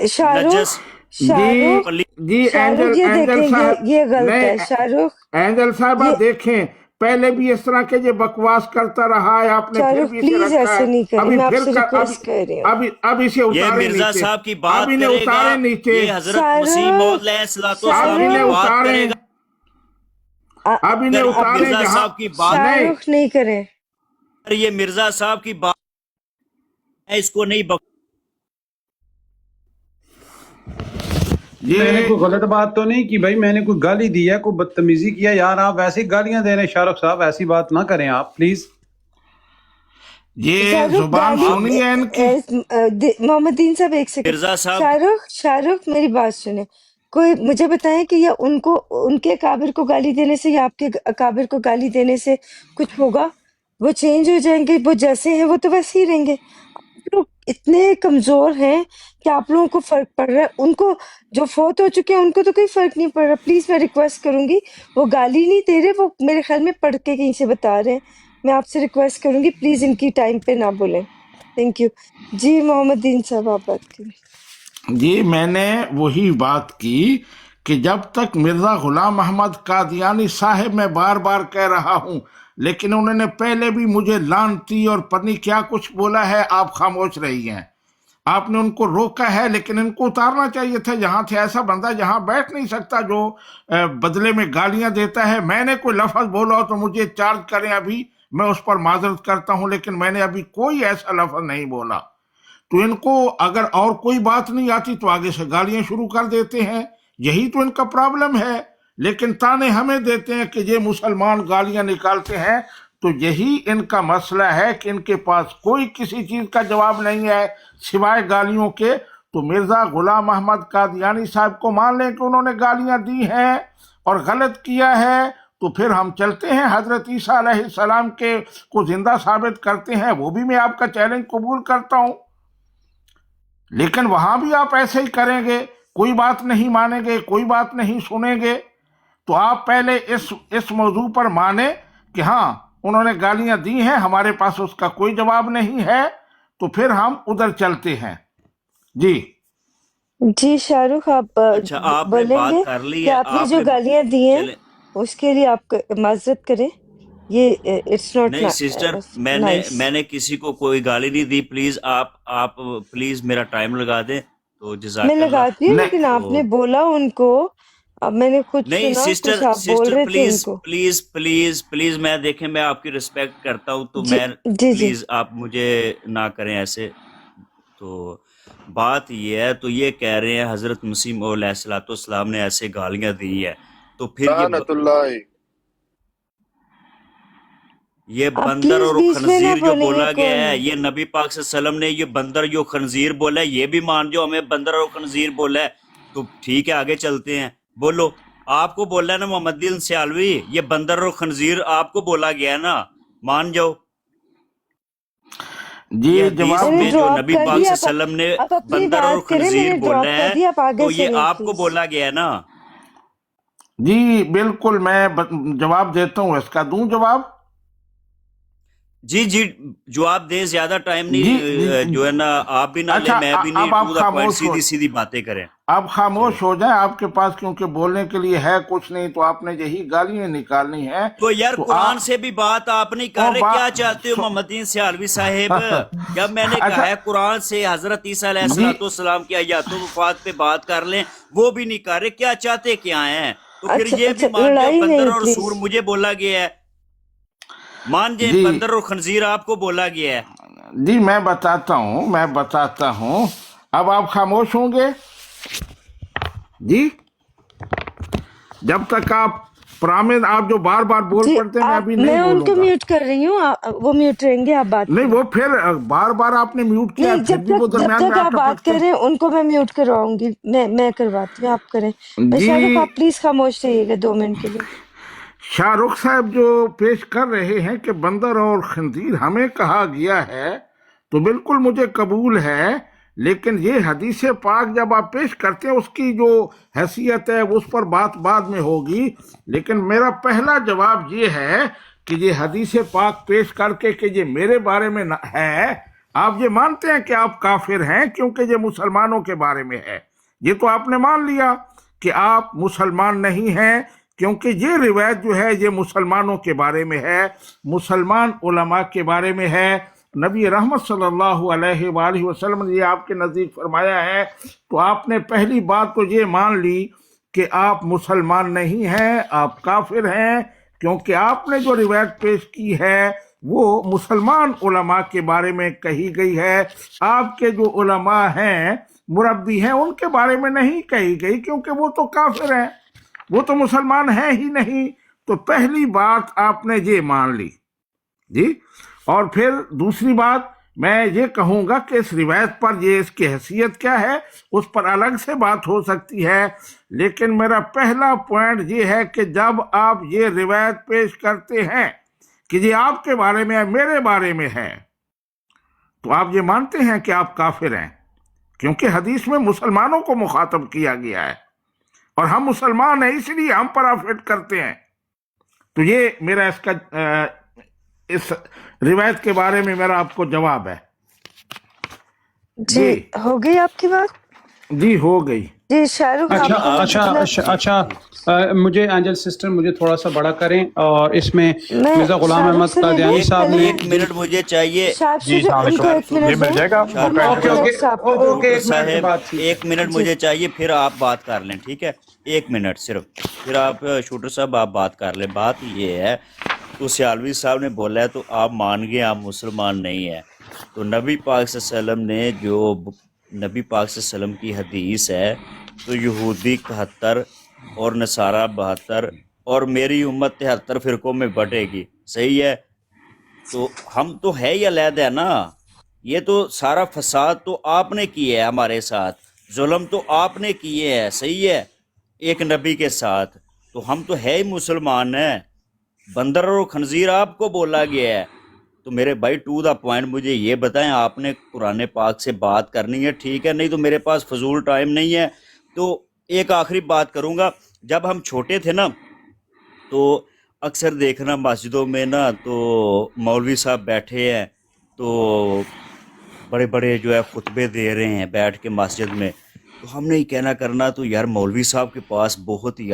शाहरुख नजस, जी शाहरुख पली। जी शाहरुख, ये एंजल देखें, साहब ये गलत नहीं, है शाहरुख। एंजल साहबा ये देखें, पहले भी इस तरह के ये बकवास करता रहा है, आपने फिर शाहरुख भी इसे प्लीज रखा ऐसे है। नहीं करें, अभी मैं फिर आपसे कर, रिक्वेस्ट कर रही हूँ। अब इसे ये उतारे मिर्जा नीचे, साहब की अब बात इन्हें करेगा, उतारे नीचे, ये हजरत मसीह मौद अलैहिस्सलाम अब की इन्हें शाहरुख बात उतारे, करेगा। अब इन्हें अगर उतारे मिर्जा जहां साहब की बात, नहीं। शाहरुख नहीं करें। अगर ये मिर्जा साहब की बात है, इसको नहीं मैंने ये कोई गलत बात तो नहीं की भाई, मैंने कोई गाली दी है, कोई बदतमीजी किया? यार आप ऐसी गालियां दे रहे हैं शाहरुख साहब, ऐसी बात ना करें आप प्लीज। ये शाहरुख जुबान गाली सुनी है इनकी। मोहम्मदीन साहब एक सेकंड। मिर्जा साहब शाहरुख मेरी बात सुने। कोई मुझे बताएं कि या उनको, उनके काबिर को गाली देने से या आपके काबिर को गाली देने से कुछ होगा? वो चेंज हो जाएंगे? वो जैसे हैं वो तो वैसे ही रहेंगे। आप लोग इतने कमजोर हैं कि आप लोगों को फर्क पड़ रहा है। उनको जो फोत हो चुके हैं उनको तो कोई फर्क नहीं पड़ रहा। प्लीज मैं रिक्वेस्ट करूंगी, वो गाली नहीं दे रहे, वो मेरे ख्याल में पढ़ के कहीं से बता रहे हैं। मैं आपसे रिक्वेस्ट करूंगी प्लीज इनकी टाइम पे ना बोलें। Thank you ji. मोहम्मदीन साहब आप बात करें। जी मैंने वही बात की कि जब तक मिर्जा गुलाम अहमद कादियानी साहब, मैं बार बार कह रहा हूं, लेकिन उन्होंने पहले भी मुझे लानती और पता नहीं क्या कुछ बोला है, आप खामोश रही हैं। आपने उनको रोका है, लेकिन इनको उतारना चाहिए था यहाँ से। ऐसा बंदा यहाँ बैठ नहीं सकता जो बदले में गालियां देता है। मैंने कोई लफ्ज बोला हो तो मुझे चार्ज करें, अभी मैं उस पर माजरत करता हूं, लेकिन मैंने अभी कोई ऐसा लफ्ज नहीं बोला। तो इनको अगर और कोई बात नहीं आती तो आगे से गालियां शुरू कर देते हैं, यही तो इनका प्रॉब्लम है। लेकिन ताने हमें देते हैं कि ये मुसलमान गालियां निकालते हैं, तो यही इनका मसला है कि इनके पास कोई किसी चीज का जवाब नहीं है सिवाय गालियों के। तो मिर्जा गुलाम अहमद कादियानी साहब को मान लें कि उन्होंने गालियां दी हैं और गलत किया है, तो फिर हम चलते हैं हजरत ईसा अलैहिस्सलाम के को जिंदा साबित करते हैं। वो भी मैं आपका चैलेंज कबूल करता हूं, लेकिन वहां भी आप ऐसे ही करेंगे, कोई बात नहीं मानेंगे, कोई बात नहीं सुनेंगे। तो आप पहले इस मौजू पर माने कि हाँ उन्होंने गालियां दी हैं, हमारे पास उसका कोई जवाब नहीं है, तो फिर हम उधर चलते हैं। जी जी शाहरुख आप अच्छा आपने बात बोलेंगे कर ली कि है, आपने जो आपने गालियां दी हैं चले उसके लिए आप माजरत करें। ये इट्स नॉट नहीं सिस्टर, मैंने नाइस। मैंने किसी को कोई गाली नहीं दी। प्लीज आप प्लीज मेरा टाइम लगा दें तो मैं जजाकल्ला। लगाती हूँ, नहीं लेकिन आपने तो बोला उनको, अब मैंने खुद नहीं सुना कुछ सिस्टर, आप बोल रहे थे प्लीज उनको। प्लीज प्लीज प्लीज, मैं देखें मैं आपकी रिस्पेक्ट करता हूँ तो जी मैं जी जी। प्लीज आप मुझे ना करें ऐसे। तो बात ये है, तो ये कह रहे हैं हजरत मसीह अलैहिस्सलाम ने ऐसे गालियां दी है, तो फिर ये आप बंदर प्लीज और बीच में ना खंजीर जो बोलेंगे, बोला गया कौन है, है? ये नबी पाक सल्लल्लाहु अलैहि वसल्लम ने ये बंदर जो खंजीर बोला है ये भी मान जो हमें बंदर और खंजीर बोला है। तो ठीक है, आगे चलते हैं। बोलो, आपको बोला है ना मोहम्मद सियालवी, ये बंदर और खंजीर आपको बोला गया है ना, मान जाओ। जी ये हदीस जवाब मैंने में जो ड्रॉप नबी कर पाक दिया, सल्लल्लाहु अलैहि वसल्लम ने आप अपनी बंदर और बात करें, खंजीर मैंने ड्रॉप बोला कर है, दिया, आप आगे तो ये चलें आपको प्लीज। बोला गया है ना। जी बिल्कुल, मैं जवाब देता हूँ, इसका दूं जवाब? जी जी, जवाब दें, ज्यादा टाइम नहीं जी जो है ना, आप भी ना ले, अच्छा, मैं भी नहीं, अब आप टू द पॉइंट खामोश हो, सीधी सीधी बातें करें। आप खामोश चलो, हो जाएं, आपके पास क्योंकि बोलने के लिए है कुछ नहीं, तो आपने यही गालियां निकालनी है। तो यार तो कुरान आप से भी बात आप नहीं ओ कर रहे, क्या चाहते हो सो, मोहम्मद सियालवी साहेब? जब मैंने कहा अच्छा है कुरान से हजरत ईसा जी अलैहिस्सलाम की हयातो वफात पे बात कर लें, वो भी नहीं कर रहे, क्या चाहते क्या हैं? तो फिर अच्छा ये भी अच्छा, मान जाओ लड़ाई बंदर नहीं और सूर प्लीज। मुझे बोला गया है, मान जाए जी बंदर और खंजीर आपको बोला गया है। जी, मैं बताता हूँ। अब आप खामोश होंगे जी, जब तक आप प्रामिन, आप जो बार बार बोल जी पड़ते हैं, मैं आप, अभी नहीं मैं उनको बोलूंगा। म्यूट कर रही हूँ, वो म्यूट रहेंगे, आप बात नहीं, करें। वो फिर बार बार आपने म्यूट किया, नहीं, फिर भी वो जब दरमियान में तक आ आप बात टपकते कर रहे हैं उनको मैं म्यूट करवाऊंगी, मैं करवाती हूँ, आप करें। और जी। शाहरुख, आप प्लीज खामोश रहिएगा 2 मिनट के लिए। शाहरुख साहब जो पेश कर रहे हैं कि बंदर और खंजीर हमें कहा गया है, तो बिल्कुल मुझे कबूल है, लेकिन ये हदीस पाक जब आप पेश करते हैं, उसकी जो हैसियत है उस पर बात बाद में होगी। लेकिन मेरा पहला जवाब ये है कि ये हदीस पाक पेश करके कि ये मेरे बारे में है, आप ये मानते हैं कि आप काफिर हैं क्योंकि ये मुसलमानों के बारे में है। ये तो आपने मान लिया कि आप मुसलमान नहीं हैं, क्योंकि ये रिवायत जो है ये मुसलमानों के बारे में है, मुसलमान उलमा के बारे में है। नबी रहमत सल्लल्लाहु अलैहि वसल्लम ने ये आपके नज़दीक फरमाया है, तो आपने पहली बात तो ये मान ली कि आप मुसलमान नहीं हैं, आप काफिर हैं, क्योंकि आपने जो रिवायत पेश की है वो मुसलमान उलमा के बारे में कही गई है। आपके जो उलमा हैं, मुरब्बी हैं, उनके बारे में नहीं कही गई, क्योंकि वो तो काफिर हैं, वो तो मुसलमान है ही नहीं। तो पहली बात आपने ये मान ली जी। और फिर दूसरी बात मैं ये कहूंगा कि इस रिवायत पर ये इसकी हैसियत क्या है उस पर अलग से बात हो सकती है, लेकिन मेरा पहला पॉइंट ये है कि जब आप ये रिवायत पेश करते हैं कि ये आपके बारे में है, मेरे बारे में है, तो आप ये मानते हैं कि आप काफिर हैं, क्योंकि हदीस में मुसलमानों को मुखातब किया गया है और हम मुसलमान हैं, इसलिए हम पर आप फिट करते हैं। तो ये मेरा इसका इस रिवायत के बारे में मेरा आपको जवाब है जी। जी। हो गई आपकी बात? जी हो गई। जी शाहरुख, अच्छा आपको अच्छा जितना अच्छा अच्छा, मुझे एंजल सिस्टर मुझे थोड़ा सा बड़ा करें, और इसमें मैं मिर्ज़ा गुलाम शाहरुख अहमद से ले लूं कादियानी साहब पहले? ने एक मिनट मुझे चाहिए। शाहरुख जी से उनको सलाम 1 मिनट जी मिल दें, जाएगा फिर मौका मैं है ओके तो। ओके नेक्स्ट आप। ओके, शूटर एक मिनट के साहब, बाद ठीक। एक मिनट जी मुझे चाहिए, फिर आप बात कर लें, ठीक है? 1 मिनट सिर्फ, फिर आप शूटर साहब आप बात कर लें। बात ये है, तो सियालवी साहब ने बोला है तो आप मान गए आप मुसलमान नहीं है। तो नबी पाक सल्लल्लाहु अलैहि वसल्लम ने जो नबी पाक सल्लल्लाहु अलैहि वसल्लम की हदीस है, तो यहूदी 71 और नसारा 72 और मेरी उम्मत 73 फिरकों में बटेगी, सही है? तो हम तो है ही अलग है ना। ये तो सारा फसाद तो आपने किया है हमारे साथ, जुल्म तो आपने किए हैं, सही है, एक नबी के साथ। तो हम तो है ही मुसलमान हैं, बंदर और खंजीर आपको बोला गया है। तो मेरे भाई टू द पॉइंट मुझे ये बताएं, आपने कुरान पाक से बात करनी है, ठीक है, नहीं तो मेरे पास फजूल टाइम नहीं है। तो एक आखिरी बात करूंगा, जब हम छोटे थे ना, तो अक्सर देखना मस्जिदों में ना, तो मौलवी साहब बैठे हैं, तो बड़े बड़े जो है खुतबे दे रहे हैं बैठ के मस्जिद में, तो हमने ही कहना करना, तो यार मौलवी साहब के पास बहुत ही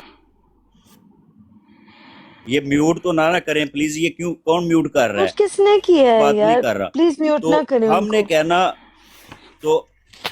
ये म्यूट तो ना करें प्लीज, ये क्यों, कौन म्यूट कर रहा म्यूट है? किसने किया है बात नहीं यार, कर रहा। प्लीज म्यूट ना तो करें हमने उनको। कहना, तो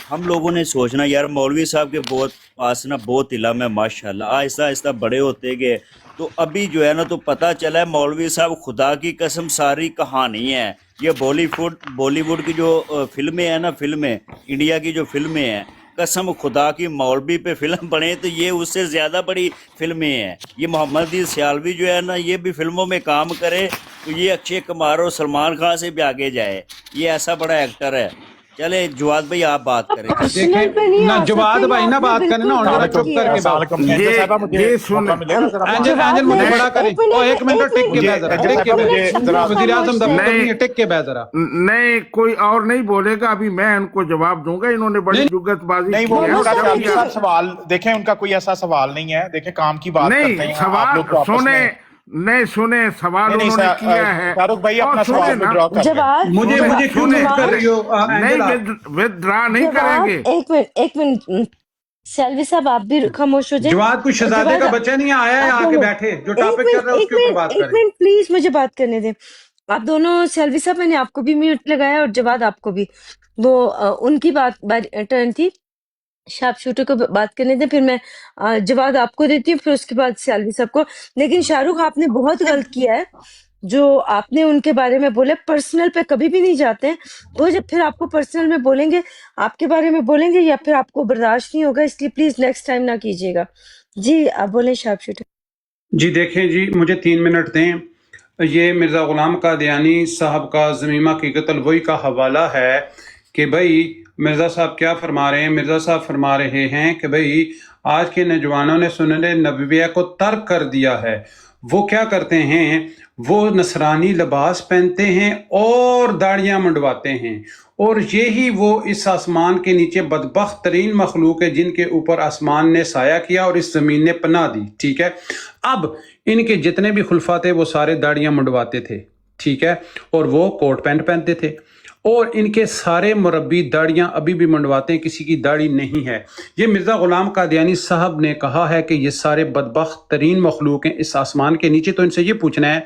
हम लोगों ने सोचना यार मौलवी साहब के बहुत पास ना बहुत इल्म है माशाल्लाह, आहिस्ता आहिस्ता बड़े होते गए। तो अभी जो है ना तो पता चला है मौलवी साहब खुदा की कसम सारी कहानी है। ये बॉलीवुड की जो फिल्में हैं ना, फिल्में इंडिया की जो फिल्में हैं, कसम खुदा की मौलवी पे फिल्म बने तो ये उससे ज़्यादा बड़ी फिल्में हैं। ये मोहम्मद अली सियालवी जो है ना, ये भी फिल्मों में काम करे तो ये अक्षय कुमार और सलमान खान से भी आगे जाए, ये ऐसा बड़ा एक्टर है। चले जवाद भाई आप बात करें। पर्सनल पे नहीं ना आ जवाद सकते, भाई ये ना आपने बात करना, बिल्कुल जरा गलत चुप किया करके है। बात। ये सुने एंजल जवाब मुझे नहीं, बड़ा करें। एक मिनट, ओ एक मिनट टिक के मुझे- बैठ जरा, मुझे- टिक के मुझे- बैठ। मुझे वज़ीर आज़म समझते दफ्तर हैं। नहीं है, टिक के बैठ जरा। नहीं, कोई और नहीं बोलेगा, अभी मैं इनको जवाब दूंगा। इन्होंने बड़ी नहीं, जुगतबाजी नहीं, की वो है। वो उनका सब चालवी नहीं साहब है। सवाल देखें, उनका कोई ऐसा सवाल नहीं है। देखें काम की बात नहीं, करते हैं आप सवाल लोग तो आपस सुने, में। नहीं सुने, सवाल नहीं, उन्होंने किया है। शाहरुख भाई और अपना सुने सवाल ना, विड्रॉ कर लें। जवाब मुझे क्यों सुने, म्यूट कर रही हो नहीं एंजल? विदड्रा नहीं जवाब करेंगे। एक मिनट सैलवी साहब आप भी खामोश हो जाए। जवाद कोई शहजादे का बच्चा नहीं आया है आप आके दोनों- बैठे, जो टॉपिक चल रहा है उसके ऊपर बात एक करें। मिनट प्लीज मुझे बात करने दें। आप दोनों सैलवी साहब, मैंने आपको भी म्यूट लगाया और जवाद आपको भी। वो उनकी टर्न थी, शार्प शूटर को बात करने दें, फिर मैं जवाब आपको देती हूँ, फिर उसके बाद सैलवी साहब को। लेकिन शाहरुख आपने बहुत गलत किया है जो आपने उनके बारे में बोले, पर्सनल पे कभी भी नहीं जाते हैं। वो जब फिर आपको पर्सनल में बोलेंगे, आपके बारे में बोलेंगे, या फिर आपको बर्दाश्त नहीं होगा, इसलिए प्लीज नेक्स्ट टाइम ना कीजिएगा। जी आप बोलें शार्प शूटर। जी देखें जी, मुझे 3 मिनट दें। ये मिर्ज़ा ग़ुलाम कादियानी साहब का ज़मीमा की कत्ल वही का हवाला है कि भाई मिर्ज़ा साहब क्या फरमा रहे हैं। मिर्ज़ा साहब फरमा रहे हैं कि भाई आज के नौजवानों ने सुन्नत नबविया को तर्क कर दिया है। वो क्या करते हैं, वो नसरानी लिबास पहनते हैं और दाढ़ियाँ मुंडवाते हैं, और यही वो इस आसमान के नीचे बदबख्त तरीन मखलूक है जिनके ऊपर आसमान ने साया किया और इस ज़मीन ने पनाह दी। ठीक है, अब इनके जितने भी खुलफा थे वो सारे दाढ़ियाँ मुंडवाते थे। ठीक है, और वो कोट पैंट पहनते थे, और इनके सारे मुरब्बी दाढ़ियाँ अभी भी मुंडवाते हैं, किसी की दाढ़ी नहीं है। ये मिर्ज़ा ग़ुलाम कादियानी साहब ने कहा है कि ये सारे बदबख्त तरीन मखलूक हैं इस आसमान के नीचे। तो इनसे ये पूछना है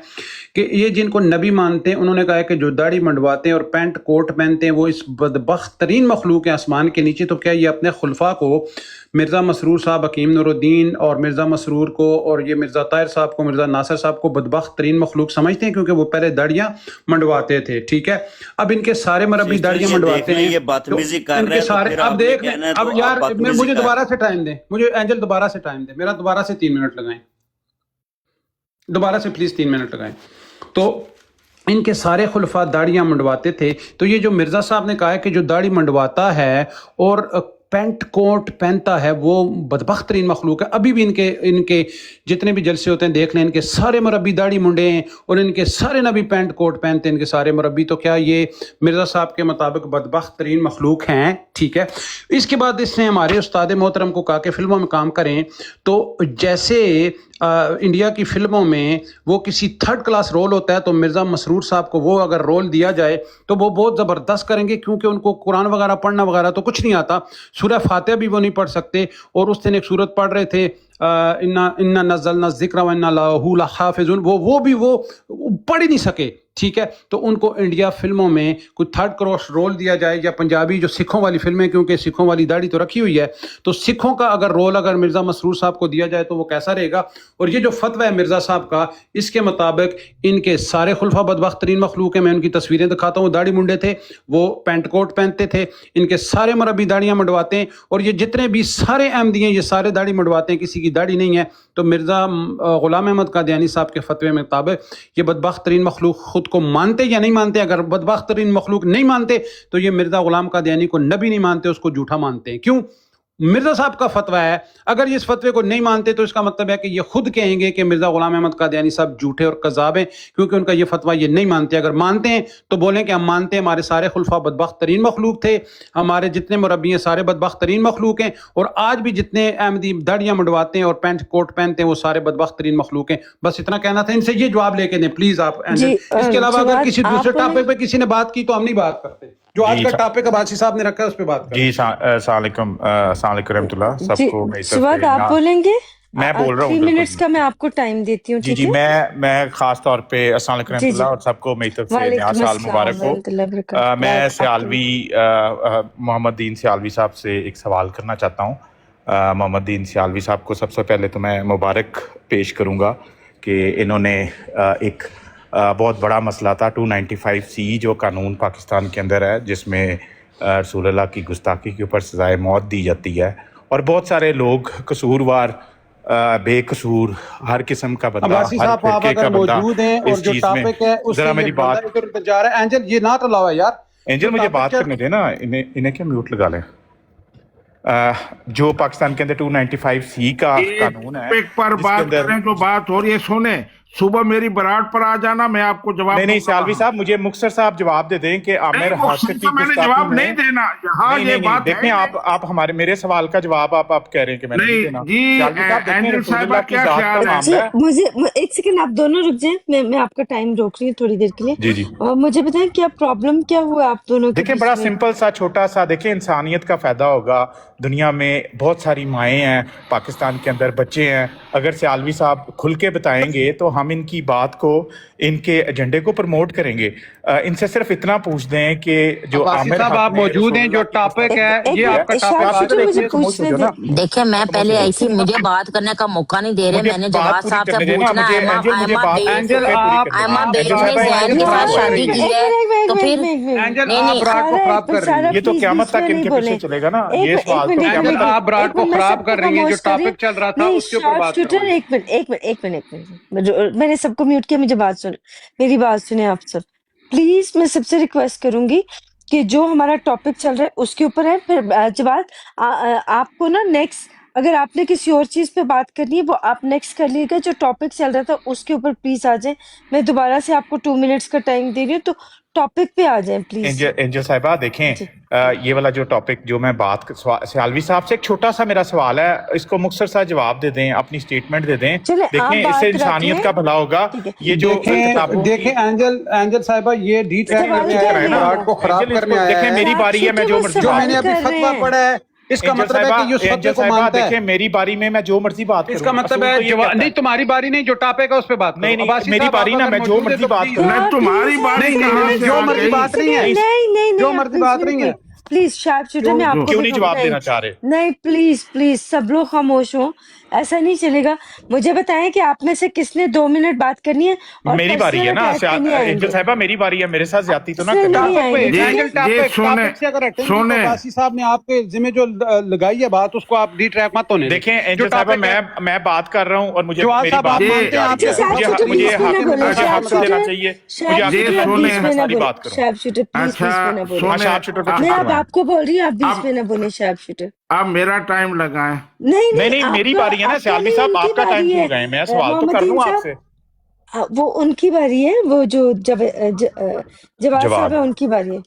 कि ये जिनको नबी मानते हैं, उन्होंने कहा है कि जो दाढ़ी मंडवाते हैं और पैंट कोट पहनते हैं वो इस बदबख्त तरीन मखलूक हैं आसमान के नीचे, तो क्या ये अपने खुलफा को, मिर्ज़ा मसरूर साहब, हकीम नूरुद्दीन और मिर्ज़ा मसरूर को, और ये मिर्ज़ा ताहिर साहब को, मिर्ज़ा नासिर साहब को बदबख्त तरीन मखलूक समझते हैं क्योंकि वो पहले दाढ़ियाँ मंडवाते थे। ठीक है, अब इनके सारे मरबी दाढ़ियाँ मंडवाते हैं, ये बदतमीजी कर इनके रहे हैं, तो सारे, फिर अब आपने देख कहना है अब तो यार आप बदतमीजी मुझे कर- दोबारा से टाइम दे, मुझे एंजल दोबारा से टाइम दे, मेरा दोबारा से 3 मिनट लगाएं, दोबारा से प्लीज़ 3 मिनट लगाएं। तो इनके सारे खुलफा दाढ़ियाँ मंडवाते थे। तो ये जो मिर्ज़ा साहब ने कहा है कि जो दाढ़ी मंडवाता है और पैंट कोट पहनता है वो बदबख्त तरीन मखलूक है, अभी भी इनके जितने भी जलसे होते हैं देख लें, इनके सारे मुरब्बी दाढ़ी मुंडे हैं और इनके सारे नबी पैंट कोट पहनते हैं, इनके सारे मुरब्बी। तो क्या ये मिर्ज़ा साहब के मुताबिक बदबख्त तरीन मखलूक हैं? ठीक है, इसके बाद इसने हमारे उस्ताद मोहतरम को कहा कि फिल्मों में काम करें, तो जैसे इंडिया की फिल्मों में वो किसी 3rd क्लास रोल होता है, तो मिर्ज़ा मसरूर साहब को वो अगर रोल दिया जाए तो वो बहुत ज़बरदस्त करेंगे, क्योंकि उनको कुरान वगैरह पढ़ना वगैरह तो कुछ नहीं आता, सूरह फातिहा भी वो नहीं पढ़ सकते। और उस दिन एक सूरत पढ़ रहे थे, इन्ना नज़लना ज़िक्र व इन्ना लहू लहाफ़िज़ून, वो भी वो पढ़ ही नहीं सके। ठीक है, तो उनको इंडिया फिल्मों में कोई 3rd क्लास रोल दिया जाए, या पंजाबी जो सिखों वाली फिल्में, क्योंकि सिखों वाली दाढ़ी तो रखी हुई है, तो सिखों का अगर रोल अगर मिर्ज़ा मसरूर साहब को दिया जाए तो वो कैसा रहेगा। और ये जो फतवा है मिर्ज़ा साहब का, इसके मुताबिक इनके सारे खुलफा बदबख्त तरीन मखलूक हैं। मैं उनकी तस्वीरें दिखाता हूँ, दाढ़ी मुंडे थे, वो पैंट कोट पहनते थे, इनके सारे मुरब्बी दाढ़ियाँ मंडवाते हैं, और ये जितने भी सारे अहमदी हैं ये सारे दाढ़ी मंडवाते हैं, किसी की दाढ़ी नहीं है। तो मिर्ज़ा ग़ुलाम अहमद कादियानी साहब के फतवे में मुताबिक ये बदबख्त तरीन मखलूक खुद को मानते या नहीं मानते। अगर बदबख्त तरीन मखलूक नहीं मानते तो ये मिर्ज़ा ग़ुलाम कादियानी को नबी नहीं मानते, उसको झूठा मानते हैं। क्यों? मिर्ज़ा साहब का फतवा है, अगर ये इस फतवे को नहीं मानते तो इसका मतलब है कि ये खुद कहेंगे कि मिर्ज़ा ग़ुलाम अहमद कादियानी साहब झूठे और कज़ाब हैं, क्योंकि उनका ये फतवा ये नहीं मानते। अगर मानते हैं तो बोलें कि हम मानते हैं, हमारे सारे खुलफा बदबख्त तरीन मखलूक थे, हमारे जितने मुरब्बी हैं सारे बदबख्त तरीन मखलूक हैं, और आज भी जितने अहमदी दाढ़ियाँ मंडवाते हैं और पैंट कोट पहनते हैं वो सारे बदबख्त तरीन मखलूक हैं। बस इतना कहना था, इनसे ये जवाब लेके दें प्लीज़ आप। इसके अलावा अगर किसी दूसरे टॉपिक पे किसी ने बात की तो हम नहीं बात करते। जो आज का टॉपिक अब्बासी साहब ने रखा है उस पर बात करें। जी, अस्सलाम वालेकुम रहमतुल्लाह सबको। सुवाद आप बोलेंगे? मैं बोल रहा हूँ 3 बिल्कुल मिनट्स जी का मैं आपको टाइम देती हूँ, जी ठीक जी है? मैं खास तौर पे अस्सलाम वालेकुम जी, जी। रहमतुल्लाह और सबको मेरी तरफ से नया वालेकुम साल अस्सलाम मुबारक हो वरहमतुल्लाहि वबरकातुहू। मैं आपको सियालवी मोहम्मद दीन सियालवी साहब से एक सवाल करना चाहता हूँ मोहम्मद दीन सियालवी साहब को सबसे पहले तो मैं मुबारक पेश करूँगा कि इन्होंने एक बहुत बड़ा मसला था 295C जो कानून पाकिस्तान के अंदर है जिसमें रसूलुल्लाह की गुस्ताखी के ऊपर सज़ाए मौत दी जाती है और बहुत सारे लोग कसूरवार बेकसूर हर किस्म का बंदा अब्बासी हर साहब आप फिरके का अगर बंदा मौजूद हैं और इस जो चीज़ में टॉपिक है उससे ज़रा ये मेरी बंदा बात इधर उधर जा रहा है, एंजल ये ना अलावा यार, एंजल जो मुझे टॉपिक बात चल करने देना इन्हें क्या म्यूट लगा लें जो पाकिस्तान के अंदर 295C का एक कानून है टॉपिक पर जिसके बात अंदर करें जो बात हो रही है, सुने, सुबह मेरी बरात पर आ जाना, मैं आपको जवाब नहीं दूंगा सियालवी वहां। साहब मुझे मुख्तर साहब जवाब दे दें कि आमिर नहीं, मुख्तर हाशिर की का मैंने गुस्ताखी जवाब में नहीं देना, यहाँ नहीं ये नहीं नहीं बात है देखें ही आप नहीं। हमारे मेरे सवाल का जवाब आप कह रहे हैं कि मैंने नहीं नहीं देना जी, सियालवी साहब देखें एंजल साहिबा रसूलुल्लाह की क्या जात का ख्याल है? जी, मामला है एक सेकंड आप दोनों रुक जाएं, मैं आपका टाइम रोक रही हूँ थोड़ी देर के लिए। जी जी और मुझे बताएं क्या प्रॉब्लम क्या हुआ आप दोनों के देखें बीच बड़ा में? सिंपल सा छोटा सा देखें इंसानियत का फ़ायदा होगा दुनिया में बहुत सारी माएँ हैं पाकिस्तान के अंदर बच्चे हैं अगर सियालवी साहब खुल के बताएंगे तो हम इनकी बात को इनके एजेंडे को प्रमोट करेंगे इनसे सिर्फ इतना पूछ दें कि जो अब्बासी आमिर साहब हक आप ने मौजूद हैं, जो रसूलुल्लाह की टॉपिक गुस्ताखी है एक ये की है आपका शार्प टॉपिक आप शूटर शूटर मुझे एक आप खामोश हो पूछने जाओ दे। ना देखे मैं खामोश पहले हो आई जाओ थी, मुझे बात करने का मौका नहीं दे रहे। मुझे मैंने बात जवाब पूरी साहब से करने देना पूछना मुझे है एंजल मुझे बात एंजल पूरी आप करने एमा आप दें एंजल बेग ब्राड ने साहिबा को जैन आगे के खराब साथ कर यार शादी रही की हैं, है तो फिर एंजल नहीं आप नहीं ब्राड को खराब कर रही हैं। ये तो क्यामत तक इनके पीछे चलेगा ना ये सवाल तो एंजल क्यामत आप ब्राड को मैं खराब सबको कर रही हैं, जो खामोश कर रही हूँ। टॉपिक चल रहा था नहीं, उसके ऊपर शार्प बात शूटर, करवाएं। एक मिनट, मैंने सबको म्यूट किया, मुझे बात सुन, मेरी बात सुने आप सब प्लीज। मैं सबसे रिक्वेस्ट करूंगी कि जो हमारा टॉपिक चल रहा है उसके ऊपर है, फिर जवाब आपको ना नेक्स्ट, अगर आपने किसी और चीज पे बात करनी है वो आप नेक्स्ट कर लीजिएगा। जो टॉपिक चल रहा था उसके ऊपर प्लीज आ जाए। मैं दोबारा से आपको 2 मिनट्स का टाइम दे रही हूँ, तो टॉपिक पे आ जाए प्लीज। एंजल साहिबा देखें जी ये वाला जो टॉपिक जो मैं सियालवी साहब से एक छोटा सा मेरा सवाल है इसको मुख्तर सा जवाब दे दें अपनी स्टेटमेंट दे दें चले, आप देखें इससे बात इंसानियत रखें, का भला होगा ठीक है। ये जो देखें किताबों देखें एंजल साहिबा ये डी ट्रैक सवाल करने कर आया रहे है, हैं ब्राड को खराब एंजल करने इसको आया देखें है। मेरी बारी है मैं जो मर्जी जो बात मैंने करूं अभी कर रहे फतवा हैं। पढ़ा है इसका एंजल मतलब है साहिबा कि उस फतवे एंजल को साहिबा मानता देखें है। मेरी बारी में मैं जो मर्जी बात इसका करूं मतलब असूल है तो ये कहता नहीं तुम्हारी बारी नहीं, जो टॉपिक है उस पे बात करो। नहीं नहीं अब्बासी मेरी साहब बारी आप ना अगर मैं जो मौजूद है मर्जी तो बात प्लीज करूं नहीं, तुम्हारी बारी नहीं नहीं कहाँ नहीं से जो आ मर्जी गई? बात नहीं है, नहीं, जो आप मर्जी प्लीज बात म्यूट नहीं नहीं, है। प्लीज शार्प शूटर में आपको क्यों भी नहीं जवाब नहीं, देना चाह रहे नहीं प्लीज सब लोग खामोश हो, ऐसा नहीं चलेगा। मुझे बताएं कि आप में से किसने 2 मिनट बात करनी है और मेरी बारी पर्सनल है ना अटैक पे नहीं एंजल आएंगे। साहिबा मेरी बारी है मेरे साथ ज्यादती तो ना पर्सनल करें नहीं टॉपिक पे आएंगे, ठीक एंजल है? ये टॉपिक से अगर हटेंगे तो सुने अब्बासी साहब ने आपके जिम्मे जो लगाई है बात उसको आप डी ट्रैक मत होने दें। देखें जो एंजल साहिबा टॉपिक है मैं बात कर रहा हूं और मुझे जवाब मेरी साहब बात आप ये- मानते हैं अच्छा, शार्प मुझे शूटर मुझे बीच में ना हक बोले, मुझे शार्प हक देना शूटर, चाहिए मुझे शार्प हक ये शूटर देना आप चाहिए बीच मैं में ना सारी बोले, बात करूं शार्प शूटर प्लीज अच्छा बीच में ना बोले। हाँ सुने, शार्प शूटर को चुप मैं अब करवाएं आपको बोल रही हूँ, आप बीच अब में ना बोले शार्प शूटर। अब मेरा टाइम लगाए। नहीं नहीं नहीं मेरी आपका बारी है ना आपका सियालवी नहीं, साहब उनकी आपका टाइम बारी क्यों है। लगाए मैं सवाल तो मोहम्मद कर दीन लूं साहब, आपसे वो उनकी बारी है, वो जो जवाब साहब है जवाब उनकी बारी है।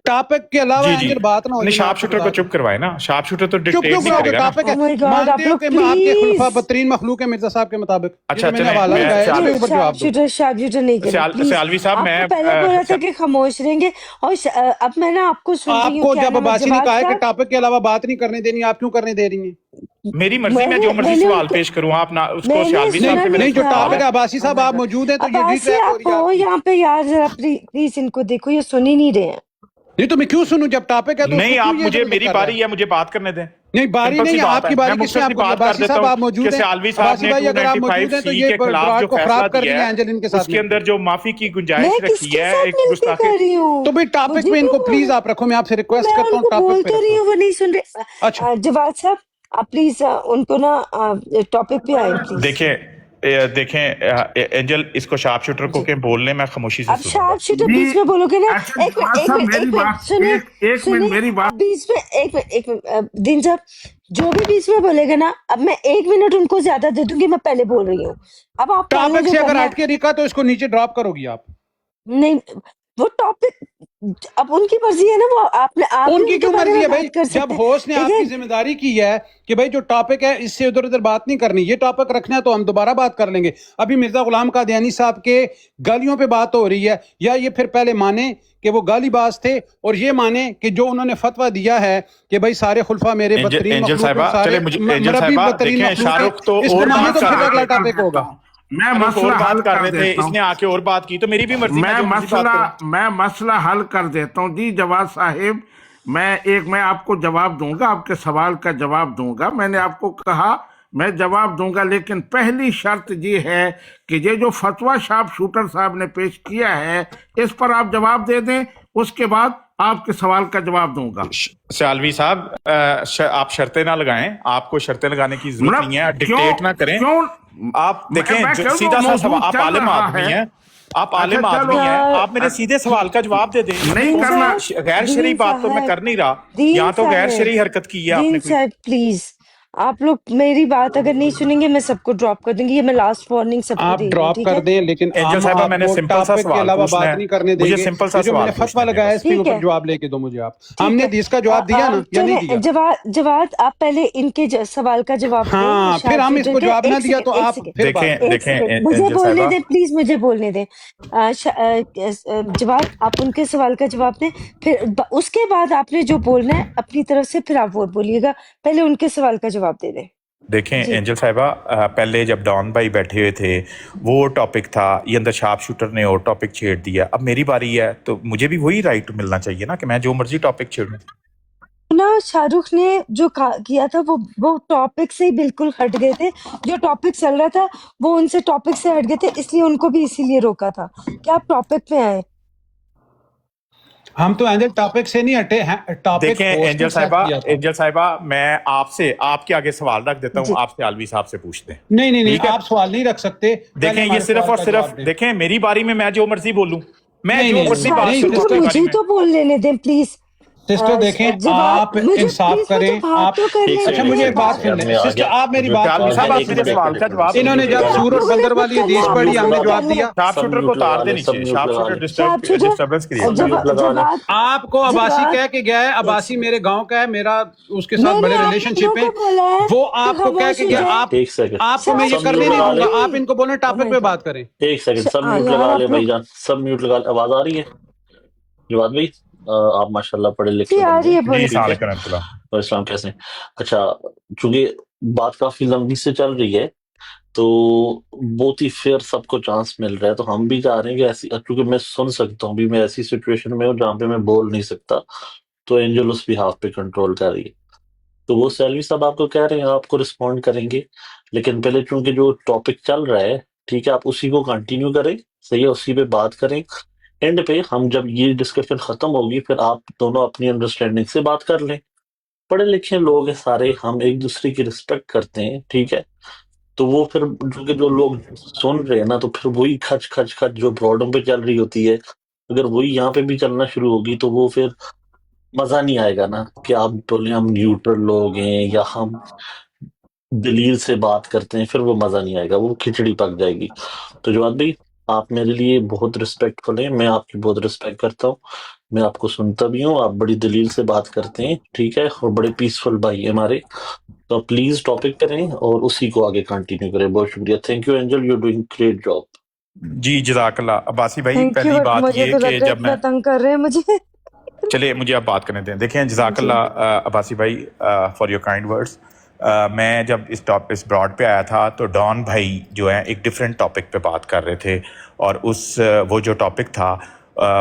टॉपिक के अलावा जी जी एंजल बात ना हो नहीं जी, मैं शार्प आपको शूटर बता को दूं। चुप करवाए ना शार्प शूटर तो चुप डिक्टेट क्यों नहीं करोगे? करेगा ना टॉपिक Oh है, my God, मानते आप हो लोग कि आपके खुलफा प्लीज, बदतरीन मखलूक है मिर्जा साहब के मुताबिक, ये अच्छा जो मैंने चलें हवाला मैं लगाया इसके सियाल ऊपर जवाब दो। शार्प शूटर नहीं करें प्लीज। सियालवी साहब आपको मैं पहले बोला था कि खामोश रहेंगे और अब मैं ना आपको सुन रही हूँ, आपको क्या जब नाम है, अब्बासी ने जवाब कहा है कि साहब। टॉपिक के अलावा बात नहीं करने देनी, आप क्यों करने दे रही हैं? मेरी मर्जी मैं जो मर्जी मैंने सवाल उनको, पेश करूं आप ना उसको मैंने सियालवी साहब सुना से नहीं मेरा नहीं जो था। टॉपिक है सवाल अब्बासी साहब आप मौजूद हैं तो ये डी अब्बासी ट्रैक हो आप रही है हो आपकी। यहाँ पे यार, जरा प्लीज इनको देखो, ये सुन ही नहीं रहे हैं। नहीं तो मैं क्यों सुनूं, जब टॉपिक है तो नहीं उसको आप क्यों ये मुझे जबरदस्त मेरी कर रहा बारी है मुझे बात करने दें नहीं बारी सिंपल नहीं सी है बात आपकी है बारी, मैं किसने मुख्तर सी आपको बात कर अब्बासी देता साहब आप हूं मौजूद कि हैं। सियालवी साहब अब्बासी ने भाई अगर आप मौजूद हैं तो 295C ये के खिलाफ ब्राड जो को फैसला खराब कर रही दिया है है एंजल इनके साथ उसके में। अंदर जो माफी की गुंजाइश मैं रखी किसके है साथ एक मिलके गुस्ताखी कर रही हूँ? तो भाई टॉपिक मुझे पे क्यों इनको बोल प्लीज रहे? आप रखो, मैं आपसे रिक्वेस्ट मैं करता हूँ उनको टॉपिक बोल पे तो रही रखो। हूँ, वो नहीं सुन रहे। अच्छा जवाब साहब, आप प्लीज उनको ना टॉपिक पे आए प्लीज। देखें एंजल इसको शार्प शूटर को जी, के बोलने मैं खामोशी से अब सुनूंगा शार्प शूटर जी बीच में बोलोगे ना। अच्छा एक जवाब मिनट एक साहब मिनट मेरी एक मिनट बात सुनिए एक मिनट सुनिए, मेरी बात अब बीच में एक मिनट दिन साहब, जो भी बीच में बोलेगा ना, अब मैं 1 मिनट उनको ज्यादा दे दूंगी, मैं पहले बोल रही हूँ। अब आप पहले टॉपिक जो से अगर करना हट के रिका तो इसको नीचे ड्रॉप करोगी आप। नहीं, वो टॉपिक अब उनकी मर्जी है ना, वो आपने आप भी उनकी उनके क्यों बारे मर्जी में है भाई? बात कर जब सकते हैं। होस्ट ने आपकी देखिए जिम्मेदारी की है कि भाई जो टॉपिक है इससे उधर उधर बात नहीं करनी, ये टॉपिक रखना है तो हम दोबारा बात कर लेंगे। अभी मिर्जा गुलाम कादियानी साहब के गालियों पे बात हो रही है, या ये फिर पहले माने कि वो गालीबाज थे और ये माने कि जो उन्होंने फतवा दिया है कि भाई सारे खुलफा मेरे बदतरीन एंजल मखलूक साहिबा, सारे चले मुझे एंजल मरबी साहिबा बदतरीन देखें, मखलूक शाहरुख है, तो इस और पे माने बात तो कर फिर रहे अगला थे, टॉपिक होगा। मैं शाहरुख मसला और बात हल कर कर रहे थे, देता हूँ। इसने आके और बात की तो मेरी भी मर्जी, मैं जो मर्जी बात करूं। मैं मसला हल कर देता हूँ जी जवाद साहिब। मैं आपको जवाब दूंगा, आपके सवाल का जवाब दूंगा। मैंने आपको कहा मैं जवाब दूंगा, लेकिन पहली शर्त ये है कि ये जो फतवा शार्प शूटर साहब ने पेश किया है इस पर आप जवाब दे दें, उसके बाद आपके सवाल का जवाब दूंगा। सियालवी साहब, आप शर्तें ना लगाएं, आपको शर्तें लगाने की जरूरत मतलब नहीं है, डिक्टेट ना करें। क्यों आप देखें मैं कह सीधा दूं, सा मौजूद सवाल, आप चल आलिम रहा आदमी है। हैं, आप अच्छा आलिम आदमी चलो, हैं, आप मेरे सीधे सवाल का जवाब दे दें। नहीं कौन करना। सी गैर शरई दीन बात तो मैं साहब, कर नहीं रहा, दीन यहाँ तो गैर साहब, शरई हरकत की है आपने दीन कोई। साहब प्लीज, आप लोग मेरी बात अगर नहीं सुनेंगे मैं सबको ड्रॉप कर दूंगी। ये मैं लास्ट वार्निंग सबको आप दे रही हूँ, ड्रॉप ठीक कर है? दें, लेकिन एंजल हम साहिबा, मैंने आपको सिंपल सा टॉपिक के सवाल अलावा पूछना बात है, नहीं करने मुझे देंगे। सिंपल सा ये जो सवाल मैंने फतवा पूछने दें लगाया बस। इसके ठीक ऊपर है, जवाब लेके दो मुझे आप। ठीक हमने है। इसका जवाब दिया ना या नहीं चले दिया? जवाद आप पहले इनके सवाल का जवाब दें। हाँ, फिर शार्प हम शूटर इसको के जवाब ना एक दिया तो सेकंड, एक आप सेकंड, फिर बात देखें करें। एक देखें सेकंड, मुझे एंजल बोलने साहिबा, दें प्लीज, मुझे बोलने दें। जवाब आप उनके सवाल का जवाब दें, फिर उसके बाद आपने जो बोलना है अपनी तरफ से फिर आप वो बोलिएगा। पहले उनके सवाल का जवाब दे दें देखें जी। एंजल साहिबा, पहले जब डॉन भाई बैठे हुए थे वो टॉपिक था, ये अंदर शार्प शूटर ने और टॉपिक छेड़ दिया। अब मेरी बारी है तो मुझे भी वही राइट मिलना चाहिए ना कि मैं जो मर्जी टॉपिक छेड़ूं। ना शाहरुख ने जो किया था वो टॉपिक से ही बिल्कुल हट गए थे। जो टॉपिक चल रहा था वो उनसे टॉपिक से हट गए थे, इसलिए उनको भी इसीलिए रोका था कि आप टॉपिक पे आए। हम तो एंजल टॉपिक से नहीं हटे हैं, टॉपिक देखें होस्ट एंजल ने सेट साहिबा, किया था। एंजल साहिबा, मैं आपसे आपके आगे सवाल रख देता हूं, जी आपसे आलवी साहब से पूछते हैं। नहीं नहीं नहीं, ठीक है, आप सवाल नहीं रख सकते। पहले देखें ये हमारे सिर्फ सवाल और का सिर्फ जवाब दें। देखें मेरी बारी में मैं जो मर्जी बोलूं, मैं नहीं जो नहीं मर्जी नहीं बात नहीं, करूं सिस्टर अपनी बारी मुझे में। तो बोल लेने दें प्लीज। सिस्टर देखें, जवाब आप मुझे इंसाफ प्लीज, मुझे करें। बात आप तो करने एक अच्छा सेकंड, मुझे एक एक बात सेकंड, सुन मैं लें। आ सिस्टर गया। आप मेरी बात आलवी सुन साहब, लें। आप मेरे सवाल का जवाब दे इन्होंने दीजिए। जब सूर और बंदर वाली हदीस पढ़ी, हमने जवाब दिया। शार्प शूटर को उतार दे नीचे, शार्प शूटर डिस्टर्बेंस क्रिएट कर रहा है। जवाब आपको अबासी जवाब कह के गया है, अबासी मेरे गांव का है, मेरा उसके साथ मैंने बड़े आप रिलेशनशिप लोगों है। को बोला है वो कि आपको कह के गया। आप एक सेकंड, आपको मैं ये सब करने म्यूट नहीं लगा ले। दूंगा। आप इनको बोले टॉपिक पे बात करें। एक सेकंड, सब म्यूट यार लगा ले आप लोग भाईजान, सब म्यूट लगा ले। आवाज आ रही है जवाद भाई? आप माशाल्लाह पढ़े जी लिखे आ बंदे रही है, हैं, बोले। जी, ठीक है? सलाम अलैकुम। और इस्लाम कैसे हैं? अच्छा, चूंकि बात काफी लंबी से चल रही है तो बहुत ही फेयर सबको चांस मिल रहा है, तो हम भी चाह रहे हैं कि ऐसी, क्योंकि मैं सुन सकता हूँ, भी मैं ऐसी सिचुएशन में हूँ जहाँ पे मैं बोल नहीं सकता, तो एंजल उस बिहाफ पे कंट्रोल कर रही है। तो वो सैलवी साहब आपको कह रहे हैं, आपको रिस्पॉन्ड करेंगे, लेकिन पहले चूंकि जो टॉपिक चल रहा है, ठीक है, आप उसी को कंटिन्यू करें, सही है, उसी पे बात करें। एंड पे हम जब ये डिस्कशन खत्म होगी फिर आप दोनों अपनी अंडरस्टैंडिंग से बात कर लें। पढ़े लिखे लोग हैं सारे, हम एक दूसरे की रिस्पेक्ट करते हैं, ठीक है? तो वो फिर क्योंकि जो लोग सुन रहे हैं ना, तो फिर वही खच खच खच जो ब्रॉडम पे चल रही होती है, अगर वही यहाँ पे भी चलना शुरू होगी तो वो फिर मजा नहीं आएगा ना, कि आप बोले हम न्यूट्रल लोग हैं या हम दलील से बात करते हैं, फिर वो मजा नहीं आएगा, वो खिचड़ी पक जाएगी। तो जवाद भाई, आप मेरे लिए बहुत रिस्पेक्टफुल हैं, मैं आपकी बहुत रिस्पेक्ट करता हूँ, मैं आपको सुनता भी हूँ, आप बड़ी दलील से बात करते हैं, ठीक है, और बड़े पीसफुल भाई है हमारे। तो प्लीज टॉपिक करें और उसी को आगे कंटिन्यू करें। बहुत शुक्रिया। Thank you Angel, you doing great job. जी जज़ाकल्लाह। अब्बासी भाई, थैंक यू, पहली बट बात मुझे ये तो कि लग रहा है जब इतना मैं, तंग कर रहे हैं मुझे। चलिए मुझे आप बात करने दें। देखें जी जज़ाकल्लाह अब्बासी भाई फॉर योर काइंड वर्ड्स। मैं जब इस ब्रॉड पे आया था तो डॉन भाई जो है एक डिफरेंट टॉपिक पे बात कर रहे थे, और वो जो टॉपिक था